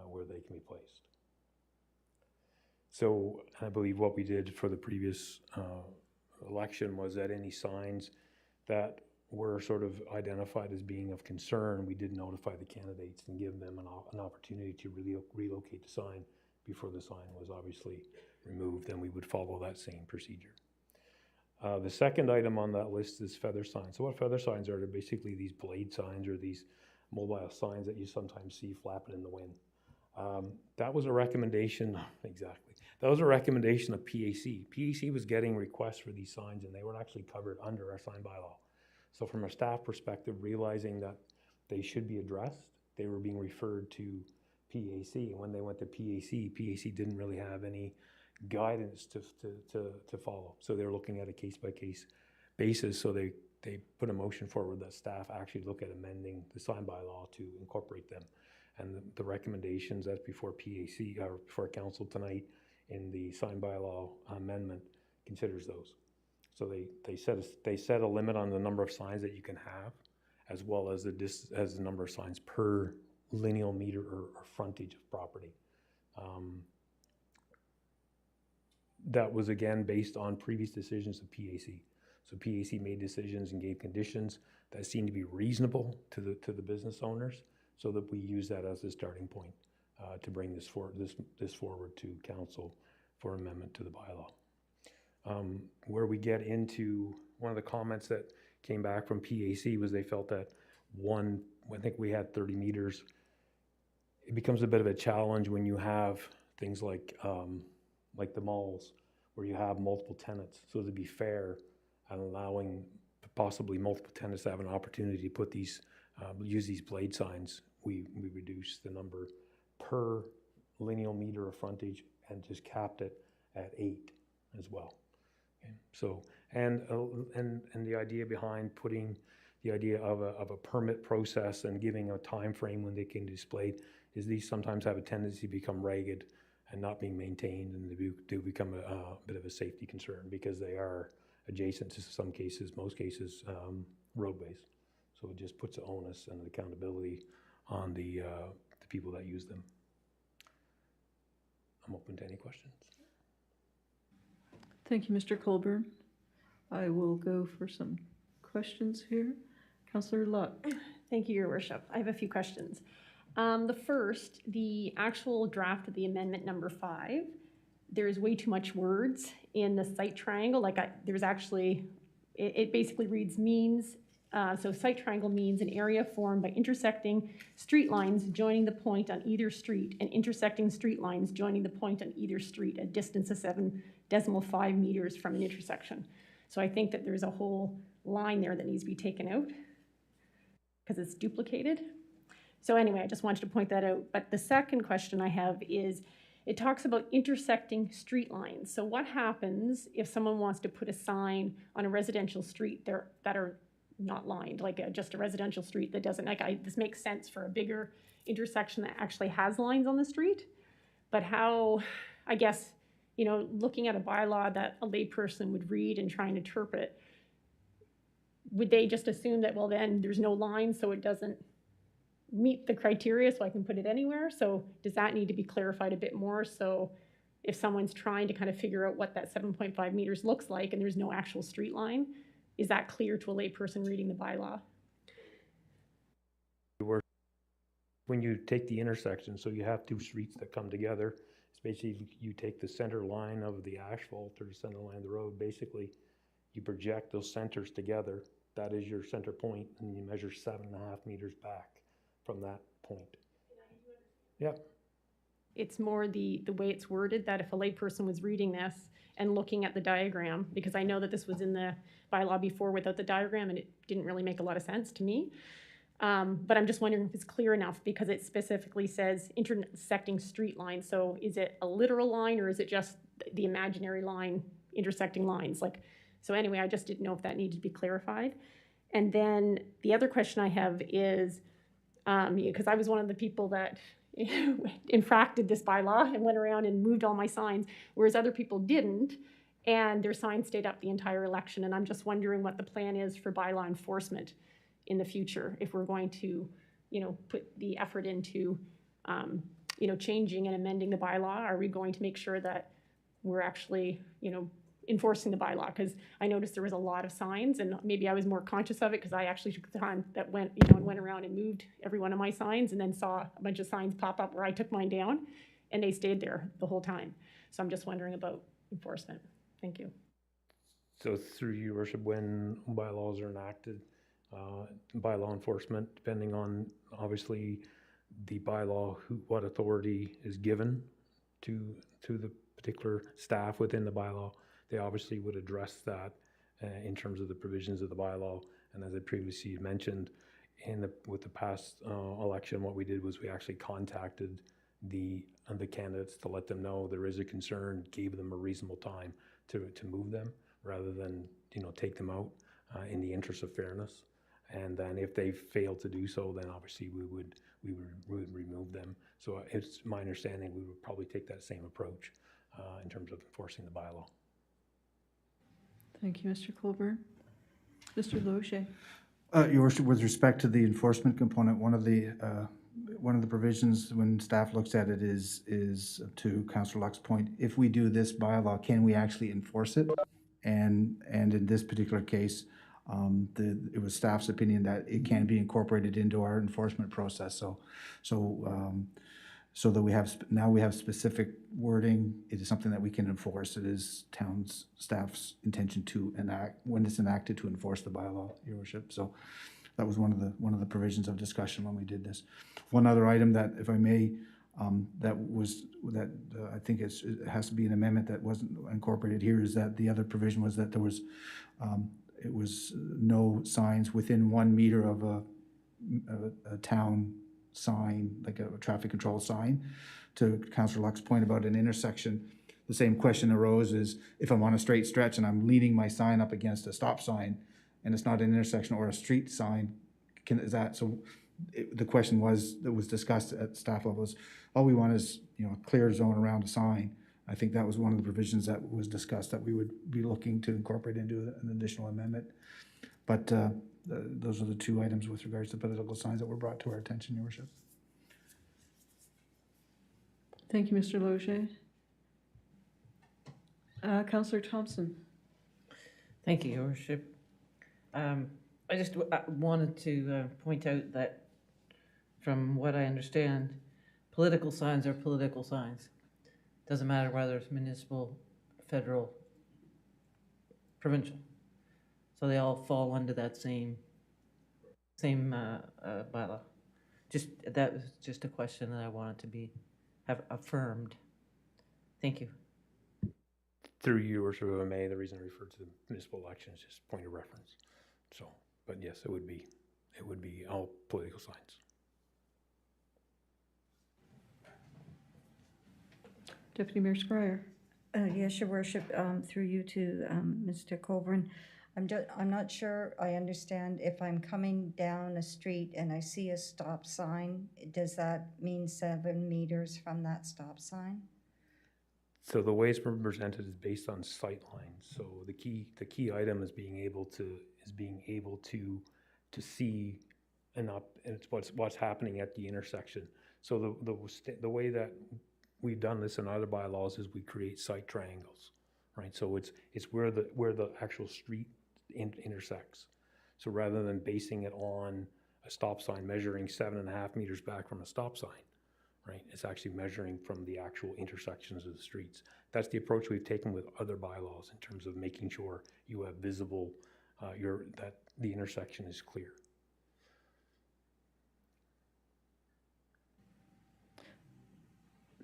where they can be placed. So I believe what we did for the previous election was that any signs that were sort of identified as being of concern, we did notify the candidates and give them an opportunity to relocate the sign before the sign was obviously removed, and we would follow that same procedure. The second item on that list is feather signs. So what feather signs are? They're basically these blade signs or these mobile signs that you sometimes see flapping in the wind. That was a recommendation, exactly. That was a recommendation of PAC. PAC was getting requests for these signs, and they were actually covered under our sign bylaw. So from a staff perspective, realizing that they should be addressed, they were being referred to PAC. And when they went to PAC, PAC didn't really have any guidance to follow. So they were looking at a case-by-case basis. So they put a motion forward that staff actually look at amending the sign bylaw to incorporate them. And the recommendations that's before PAC, or before council tonight in the sign bylaw amendment considers those. So they set a limit on the number of signs that you can have, as well as the number of signs per lineal meter or frontage of property. That was again based on previous decisions of PAC. So PAC made decisions and gave conditions that seemed to be reasonable to the business owners, so that we use that as the starting point to bring this forward to council for amendment to the bylaw. Where we get into one of the comments that came back from PAC was they felt that I think we had 30 meters. It becomes a bit of a challenge when you have things like the malls where you have multiple tenants. So to be fair and allowing possibly multiple tenants to have an opportunity to put these, use these blade signs, we reduced the number per lineal meter of frontage and just capped it at 8 as well. Okay. So, and the idea behind putting the idea of a permit process and giving a time frame when they can be displayed is these sometimes have a tendency to become ragged and not being maintained, and they do become a bit of a safety concern because they are adjacent to some cases, most cases, roadways. So it just puts the onus and accountability on the people that use them. I'm open to any questions. Thank you, Mr. Colburn. I will go for some questions here. Councillor Luck. Thank you, Your Worship. I have a few questions. The first, the actual draft of the amendment number 5, there's way too much words in the site triangle. There's actually, it basically reads means. So site triangle means an area formed by intersecting street lines joining the point on either street and intersecting street lines joining the point on either street at a distance of 7.5 meters from an intersection. So I think that there's a whole line there that needs to be taken out because it's duplicated. So anyway, I just wanted to point that out. But the second question I have is, it talks about intersecting street lines. So what happens if someone wants to put a sign on a residential street that are not lined, just a residential street that doesn't, this makes sense for a bigger intersection that actually has lines on the street. But how, I guess, looking at a bylaw that a layperson would read and try and interpret, would they just assume that, well, then there's no line, so it doesn't meet the criteria, so I can put it anywhere? So does that need to be clarified a bit more? So if someone's trying to kind of figure out what that 7.5 meters looks like and there's no actual street line, is that clear to a layperson reading the bylaw? When you take the intersection, so you have two streets that come together, it's basically you take the center line of the asphalt or the center line of the road, basically you project those centers together. That is your center point, and you measure 7.5 meters back from that point. Yeah. It's more the way it's worded, that if a layperson was reading this and looking at the diagram, because I know that this was in the bylaw before without the diagram and it didn't really make a lot of sense to me. But I'm just wondering if it's clear enough because it specifically says intersecting street lines. So is it a literal line or is it just the imaginary line intersecting lines? So anyway, I just didn't know if that needed to be clarified. And then the other question I have is, because I was one of the people that infracted this bylaw and went around and moved all my signs, whereas other people didn't, and their signs stayed up the entire election. And I'm just wondering what the plan is for bylaw enforcement in the future, if we're going to, put the effort into, changing and amending the bylaw. Are we going to make sure that we're actually, enforcing the bylaw? Because I noticed there was a lot of signs, and maybe I was more conscious of it because I actually took the time that went, and went around and moved every one of my signs, and then saw a bunch of signs pop up where I took mine down, and they stayed there the whole time. So I'm just wondering about enforcement. Thank you. So through your worship, when bylaws are enacted, bylaw enforcement, depending on obviously the bylaw, what authority is given to the particular staff within the bylaw, they obviously would address that in terms of the provisions of the bylaw. And as I previously mentioned, with the past election, what we did was we actually contacted the candidates to let them know there is a concern, gave them a reasonable time to move them, rather than take them out in the interest of fairness. And then if they fail to do so, then obviously we would remove them. So it's my understanding we would probably take that same approach in terms of enforcing the bylaw. Thank you, Mr. Colburn. Mr. Loge. Your worship, with respect to the enforcement component, one of the provisions when staff looks at it is to Councillor Luck's point, if we do this bylaw, can we actually enforce it? And in this particular case, it was staff's opinion that it can be incorporated into our enforcement process. So that we have specific wording. It is something that we can enforce. It is town's staff's intention to enact, when it's enacted, to enforce the bylaw, your worship. So that was one of the provisions of discussion when we did this. One other item that, if I may, I think it has to be an amendment that wasn't incorporated here, is that the other provision was that there was it was no signs within 1 meter of a town sign, like a traffic control sign. To Councillor Luck's point about an intersection, the same question arose is, if I'm on a straight stretch and I'm leaning my sign up against a stop sign and it's not an intersection or a street sign, the question that was discussed at staff level is, all we want is a clear zone around a sign. I think that was one of the provisions that was discussed that we would be looking to incorporate into an additional amendment. But those are the two items with regards to political signs that were brought to our attention, your worship. Thank you, Mr. Loge. Councillor Thompson. Thank you, Your Worship. I just wanted to point out that, from what I understand, political signs are political signs. Doesn't matter whether it's municipal, federal, provincial. So they all fall under that same bylaw. That was just a question that I wanted to have affirmed. Thank you. Through your worship, of MA, the reason I referred to the municipal election is just point of reference. So, but yes, it would be all political signs. Deputy Mayor Scryer. Yes, your worship, through you to Mr. Colburn. I'm not sure I understand. If I'm coming down a street and I see a stop sign, does that mean 7 meters from that stop sign? So the way it's presented is based on sight lines. So the key item is being able to see and it's what's happening at the intersection. So the way that we've done this in other bylaws is we create sight triangles, right? So it's where the actual street intersects. So rather than basing it on a stop sign measuring 7.5 meters back from a stop sign, right? It's actually measuring from the actual intersections of the streets. That's the approach we've taken with other bylaws in terms of making sure you have visible, that the intersection is clear.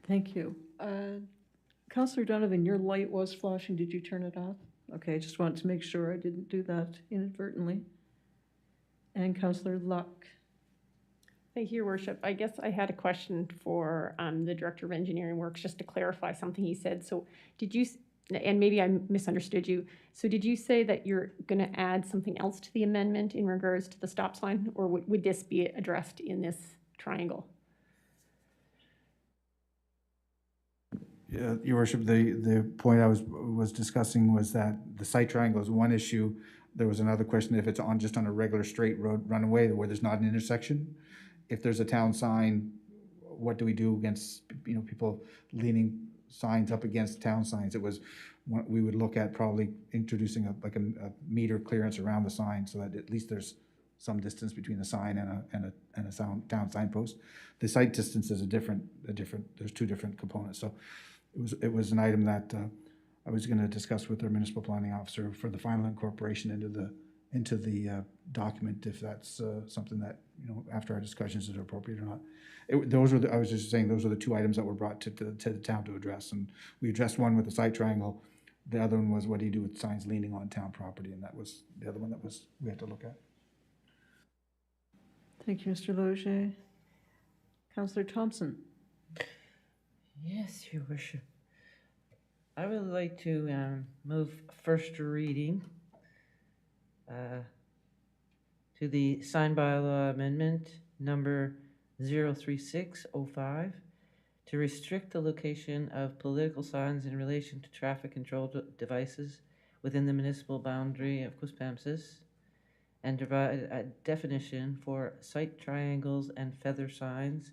Thank you. Councillor Donovan, your light was flashing. Did you turn it off? Okay, I just wanted to make sure I didn't do that inadvertently. And Councillor Luck. Thank you, Your Worship. I guess I had a question for the Director of Engineering Works, just to clarify something he said. So did you and maybe I misunderstood you. So did you say that you're going to add something else to the amendment in regards to the stop sign, or would this be addressed in this triangle? Your worship, the point I was discussing was that the site triangle is one issue. There was another question if it's just on a regular straight road runaway where there's not an intersection. If there's a town sign, what do we do against, people leaning signs up against town signs? It was, we would look at probably introducing a meter clearance around the sign so that at least there's some distance between the sign and a town signpost. The site distance is a different, there's two different components. So it was an item that I was going to discuss with our municipal planning officer for the final incorporation into the document, if that's something that, after our discussions is appropriate or not. I was just saying, those are the two items that were brought to the town to address, and we addressed one with the site triangle. The other one was, what do you do with signs leaning on town property? And that was the other one that we had to look at. Thank you, Mr. Loge. Councillor Thompson. Yes, Your Worship. I would like to move first reading to the sign bylaw amendment number 03605 to restrict the location of political signs in relation to traffic control devices within the municipal boundary of Quispamsis, and to provide a definition for site triangles and feather signs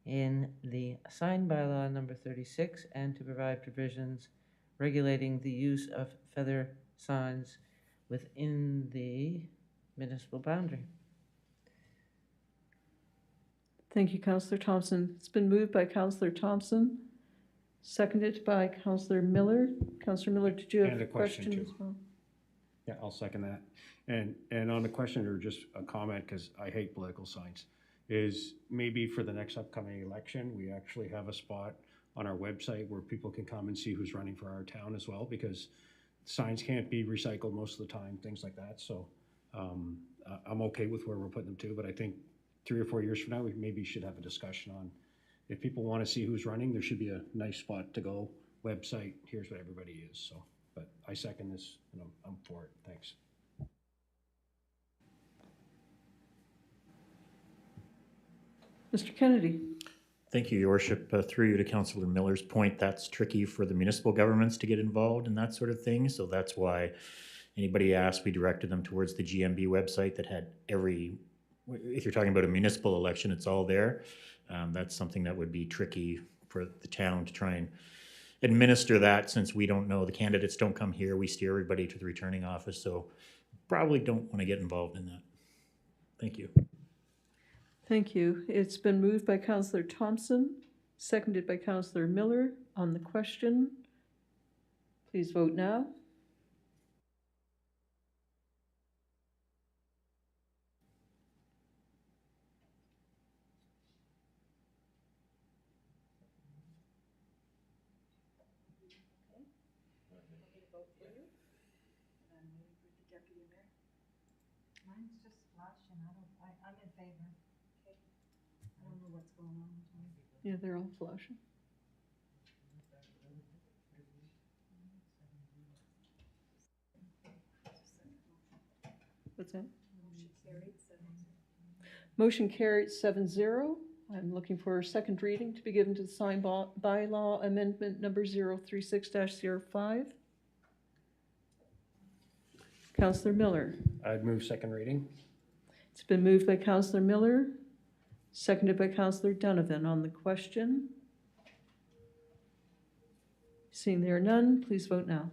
in the sign bylaw number 36, and to provide provisions regulating the use of feather signs within the municipal boundary. Thank you, Councillor Thompson. It's been moved by Councillor Thompson, seconded by Councillor Miller. Councillor Miller, did you have And a a question question too. as well? Yeah, I'll second that. And on the question, or just a comment, because I hate political signs, is maybe for the next upcoming election, we actually have a spot on our website where people can come and see who's running for our town as well, because signs can't be recycled most of the time, things like that. So I'm okay with where we're putting them to, but I think 3 or 4 years from now, we maybe should have a discussion on, if people want to see who's running, there should be a nice spot to go, website, here's what everybody is. So, but I second this, and I'm for it. Thanks. Mr. Kennedy. Thank you, Your Worship. Through you to Councillor Miller's point, that's tricky for the municipal governments to get involved in that sort of thing. So that's why anybody asked, we directed them towards the GMB website that had if you're talking about a municipal election, it's all there. That's something that would be tricky for the town to try and administer that, since we don't know, the candidates don't come here. We steer everybody to the returning office. So probably don't want to get involved in that. Thank you. Thank you. It's been moved by Councillor Thompson, seconded by Councillor Miller. On the question, please vote now. Mine's just flashing. I'm in favor. I don't know what's going on. Yeah, they're all flashing. What's that? Motion carried 7-0. I'm looking for a second reading to be given to the sign bylaw amendment number 036-05. Councillor Miller. I'd move second reading. It's been moved by Councillor Miller, seconded by Councillor Donovan. On the question, seeing there are none, please vote now.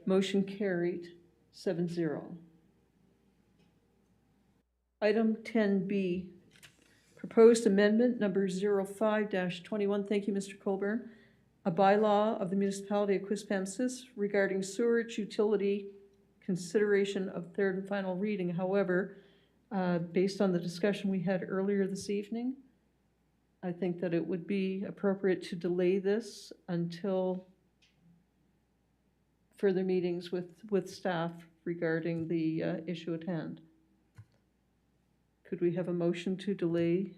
Motion carried 7-0. Item 10B, proposed amendment number 05-21. Thank you, Mr. Colburn. A bylaw of the municipality of Quispamsis regarding sewerage utility consideration of third and final reading. However, Based on the discussion we had earlier this evening, I think that it would be appropriate to delay this until further meetings with staff regarding the issue at hand. Could we have a motion to delay?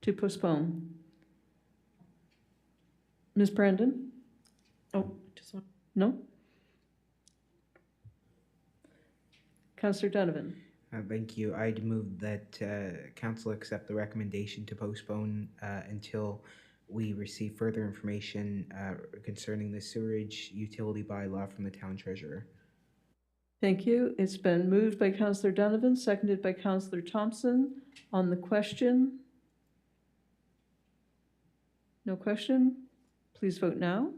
To postpone. Ms. Brandon? Oh, Just one. no? Councillor Donovan? Thank you. I'd move that council accept the recommendation to postpone until we receive further information concerning the sewerage utility bylaw from the town treasurer. Thank you. It's been moved by Councillor Donovan, seconded by Councillor Thompson. On the question? No question? Please vote now.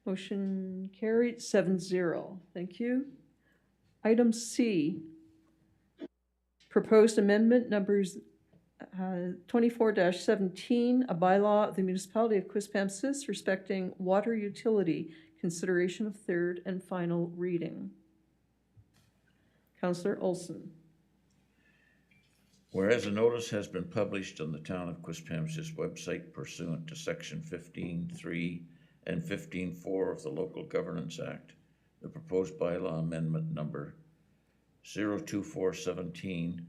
Motion carried 7-0. Thank you. Item C, proposed amendment numbers 24-17, a bylaw of the municipality of Quispamsis respecting water utility, consideration of third and final reading. Councillor Olson. Whereas a notice has been published on the Town of Quispamsis website pursuant to Section 15.3 and 15.4 of the Local Governance Act, the proposed bylaw amendment number 02417,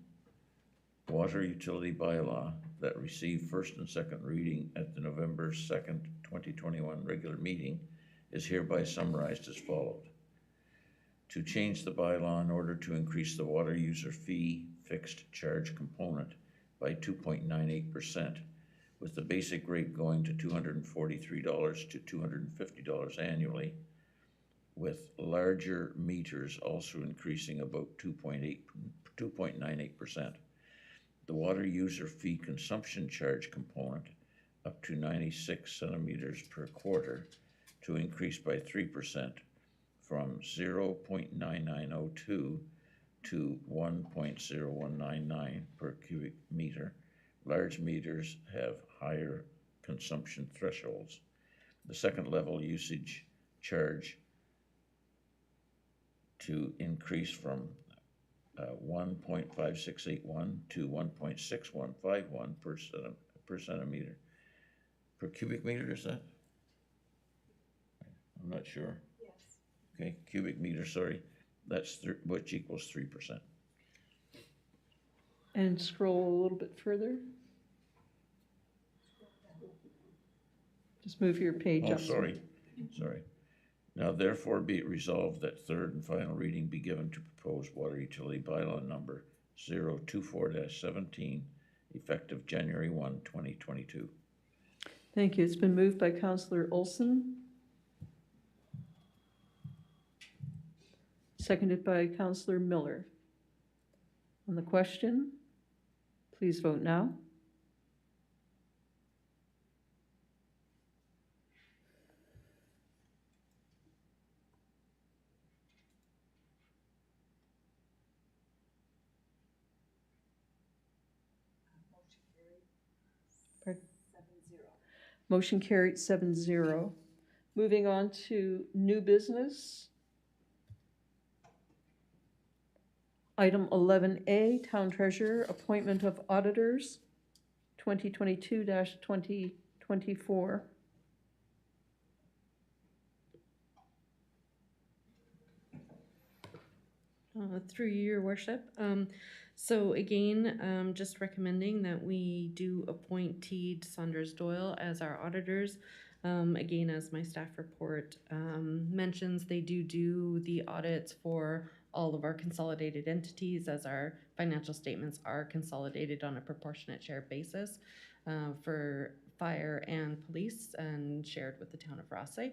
Water Utility Bylaw, that received first and second reading at the November 2nd, 2021 regular meeting, is hereby summarized as followed. To change the bylaw in order to increase the water user fee fixed charge component by 2.98%, with the basic rate going to $243 to $250 annually, with larger meters also increasing about 2.98%. The water user fee consumption charge component up to 96 centimeters per quarter to increase by 3% from 0.9902 to 1.0199 per cubic meter. Large meters have higher consumption thresholds. The second level usage charge to increase from 1.5681 to 1.6151 per centimeter. Per cubic meter, is that? I'm not sure. Yes. Okay, cubic meter, sorry. That's which equals 3%. And scroll a little bit further. Just move your page up. Oh, sorry. Now therefore be it resolved that third and final reading be given to proposed water utility bylaw number 024-17, effective January 1, 2022. Thank you. It's been moved by Councillor Olson, seconded by Councillor Miller. On the question, please vote now. Pardon? 7-0. Motion carried 7-0. Moving on to new business. Item 11A, Town Treasurer, Appointment of Auditors, 2022-2024. Through your worship. So again, just recommending that we do appoint Teed Saunders Doyle as our auditors. Again, as my staff report mentions, they do the audits for all of our consolidated entities, as our financial statements are consolidated on a proportionate share basis for fire and police and shared with the town of Rothesay.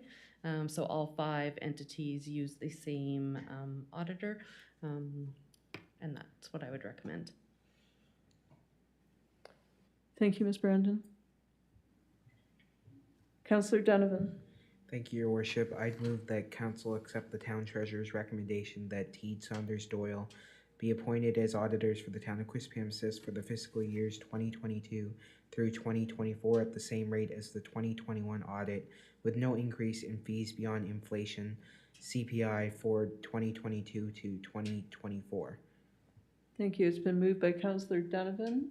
So all 5 entities use the same auditor. And that's what I would recommend. Thank you, Ms. Brandon. Councillor Donovan. Thank you, Your Worship. I'd move that council accept the town treasurer's recommendation that Teed Saunders Doyle be appointed as auditors for the town of Quispamsis for the fiscal years 2022 through 2024 at the same rate as the 2021 audit, with no increase in fees beyond inflation CPI for 2022 to 2024. Thank you. It's been moved by Councillor Donovan,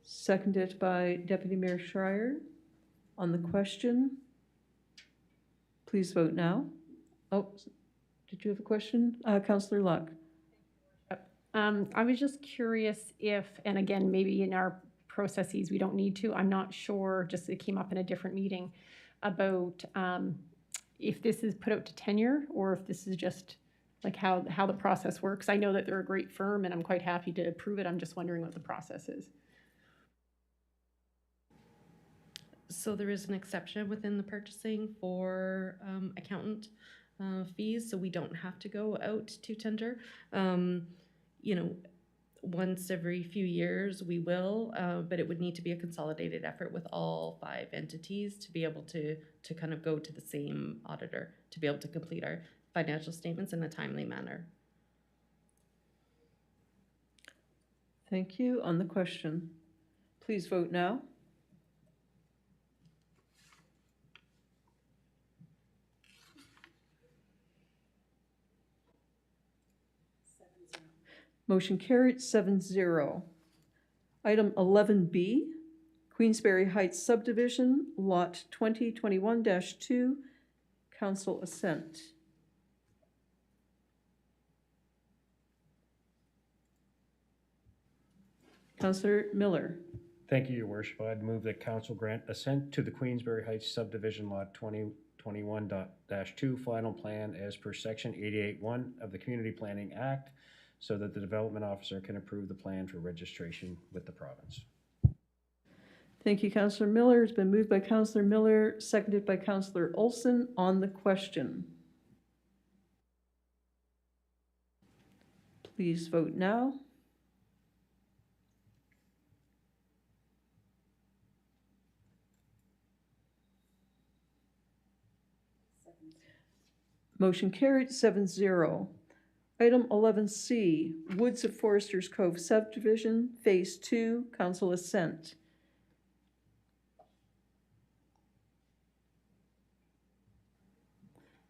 seconded by Deputy Mayor Schreier. On the question, please vote now. Oh, did you have a question? Councillor Luck. I was just curious if, and again, maybe in our processes, we don't need to, I'm not sure, just it came up in a different meeting, about if this is put out to tenure or if this is just like how the process works. I know that they're a great firm and I'm quite happy to approve it. I'm just wondering what the process is. So there is an exception within the purchasing for accountant fees, so we don't have to go out to tender. You know, once every few years we will, but it would need to be a consolidated effort with all 5 entities to be able to kind of go to the same auditor, to be able to complete our financial statements in a timely manner. Thank you. On the question, please vote now. Motion carried 7-0. Item 11B, Queensberry Heights Subdivision, Lot 2021-2, Council Assent. Councillor Miller. Thank you, Your Worship. I'd move that council grant assent to the Queensberry Heights subdivision lot 2021-2 final plan as per section 88(1) of the Community Planning Act, so that the development officer can approve the plan for registration with the province. Thank you, Councillor Miller. It's been moved by Councillor Miller, seconded by Councillor Olson. On the question, please vote now. Motion carried 7-0. Item 11C, Woods of Foresters Cove Subdivision, Phase 2, Council Assent.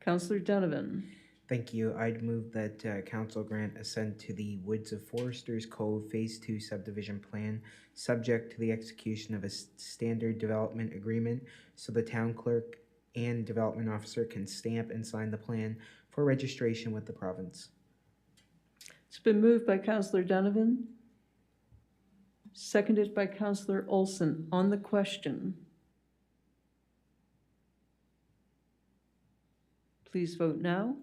Councillor Donovan. Thank you. I'd move that council grant assent to the Woods of Foresters Cove Phase 2 subdivision plan, subject to the execution of a standard development agreement, so the town clerk and development officer can stamp and sign the plan for registration with the province. It's been moved by Councillor Donovan, seconded by Councillor Olson. On the question, please vote now.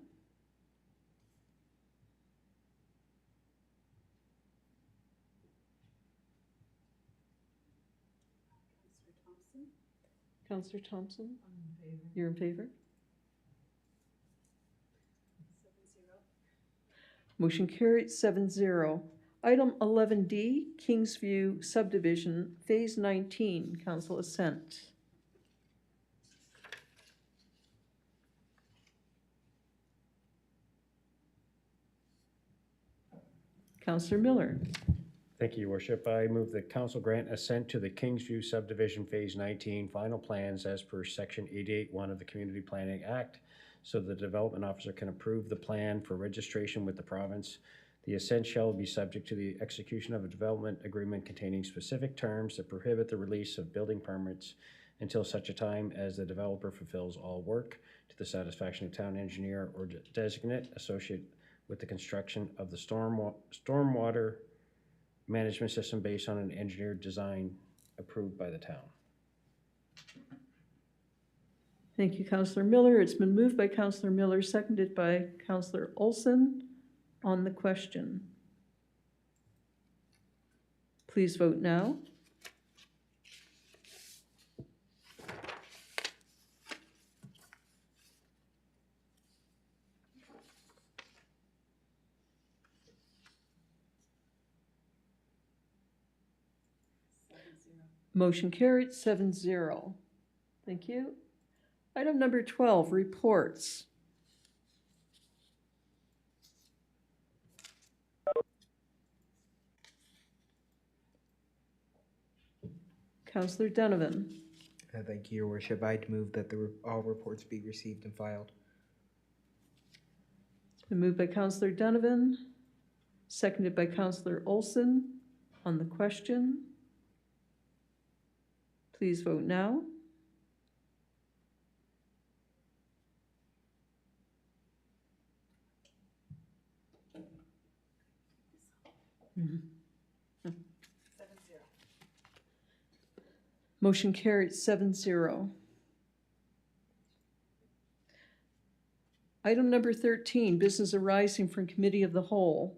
Councillor Thompson? You're in favor? Motion carried 7-0. Item 11D, Kingsview Subdivision, Phase 19, Council Assent. Councillor Miller. Thank you, Your Worship. I move that council grant assent to the Kingsview subdivision Phase 19 final plans as per section 88(1) of the Community Planning Act, so the development officer can approve the plan for registration with the province. The assent shall be subject to the execution of a development agreement containing specific terms that prohibit the release of building permits until such a time as the developer fulfills all work to the satisfaction of town engineer or designate associated with the construction of the stormwater management system based on an engineered design approved by the town. Thank you, Councillor Miller. It's been moved by Councillor Miller, seconded by Councillor Olson. On the question, please vote now. Motion carried 7-0. Thank you. Item number 12, reports. Councillor Donovan. Thank you, Your Worship. I'd move that all reports be received and filed. It's been moved by Councillor Donovan, seconded by Councillor Olson. On the question, please vote now. Motion carried 7-0. Item number 13, business arising from Committee of the Whole.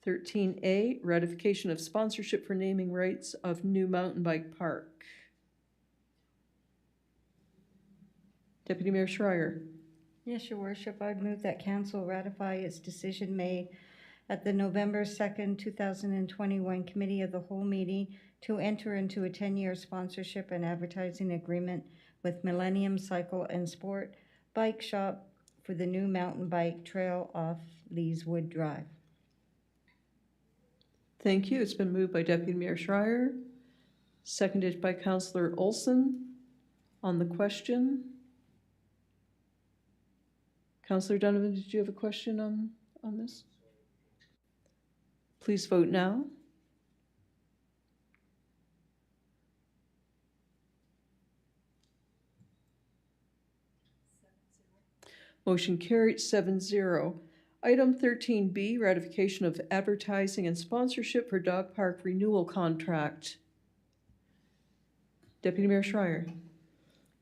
13A, ratification of sponsorship for naming rights of new mountain bike park. Deputy Mayor Schreier. Yes, Your Worship, I move that council ratify its decision made at the November 2nd, 2021 Committee of the Whole meeting to enter into a 10-year sponsorship and advertising agreement with Millennium Cycle and Sport Bike Shop for the new mountain bike trail off Leeswood Drive. Thank you. It's been moved by Deputy Mayor Schreier, seconded by Councillor Olson. On the question, Councillor Donovan, did you have a question on this? Please vote now. Motion carried 7-0. Item 13B, ratification of advertising and sponsorship for dog park renewal contract. Deputy Mayor Schreier.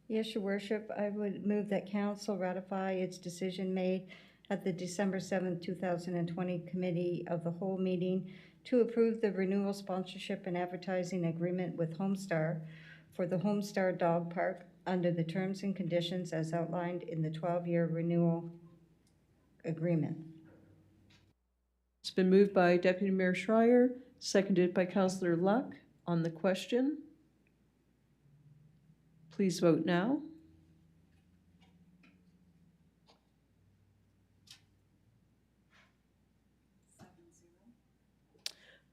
Yes, Your Worship, I would move that council ratify its decision made at the December 7th, 2020 Committee of the Whole meeting to approve the renewal sponsorship and advertising agreement with Homestar for the Homestar Dog Park under the terms and conditions as outlined in the 12-year renewal agreement. It's been moved by Deputy Mayor Schreier, seconded by Councillor Luck. On the question, please vote now.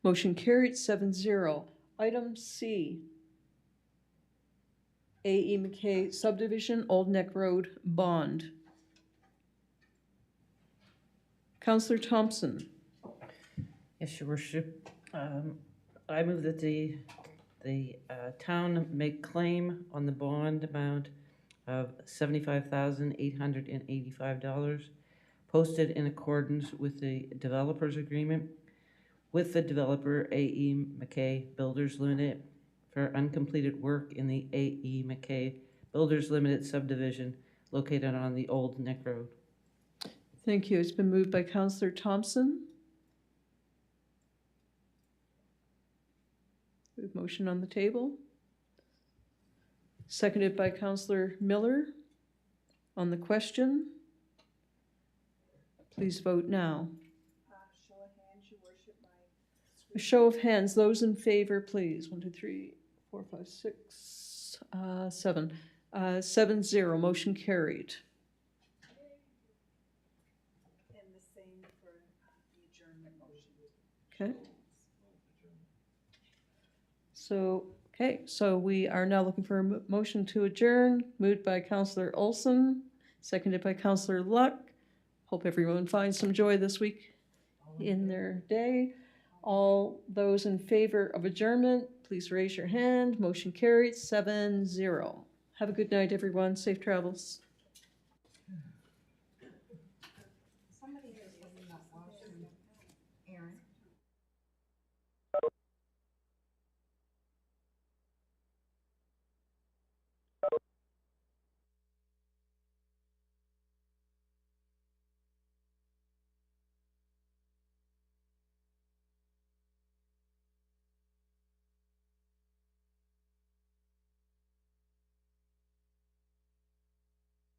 Motion carried 7-0. Item C, A.E. McKay Subdivision, Old Neck Road, bond. Councillor Thompson. Yes, Your Worship. I move that the town make claim on the bond amount of $75,885 posted in accordance with the developer's agreement with the developer A.E. McKay Builders Limited for uncompleted work in the A.E. McKay Builders Limited subdivision located on the Old Neck Road. Thank you. It's been moved by Councillor Thompson. We have motion on the table. Seconded by Councillor Miller. On the question, please vote now. Show of hands, Your Worship, A show of hands, those in favor, please. 1, 2, 3, 4, 5, 6, 7. 7-0, motion carried. and the same for the adjournment motion. Okay. So we are now looking for a motion to adjourn, moved by Councillor Olson, seconded by Councillor Luck. Hope everyone finds some joy this week in their day. All those in favor of adjournment, please raise your hand. Motion carried 7-0. Have a good night, everyone. Safe travels. Somebody is in that washroom, Aaron.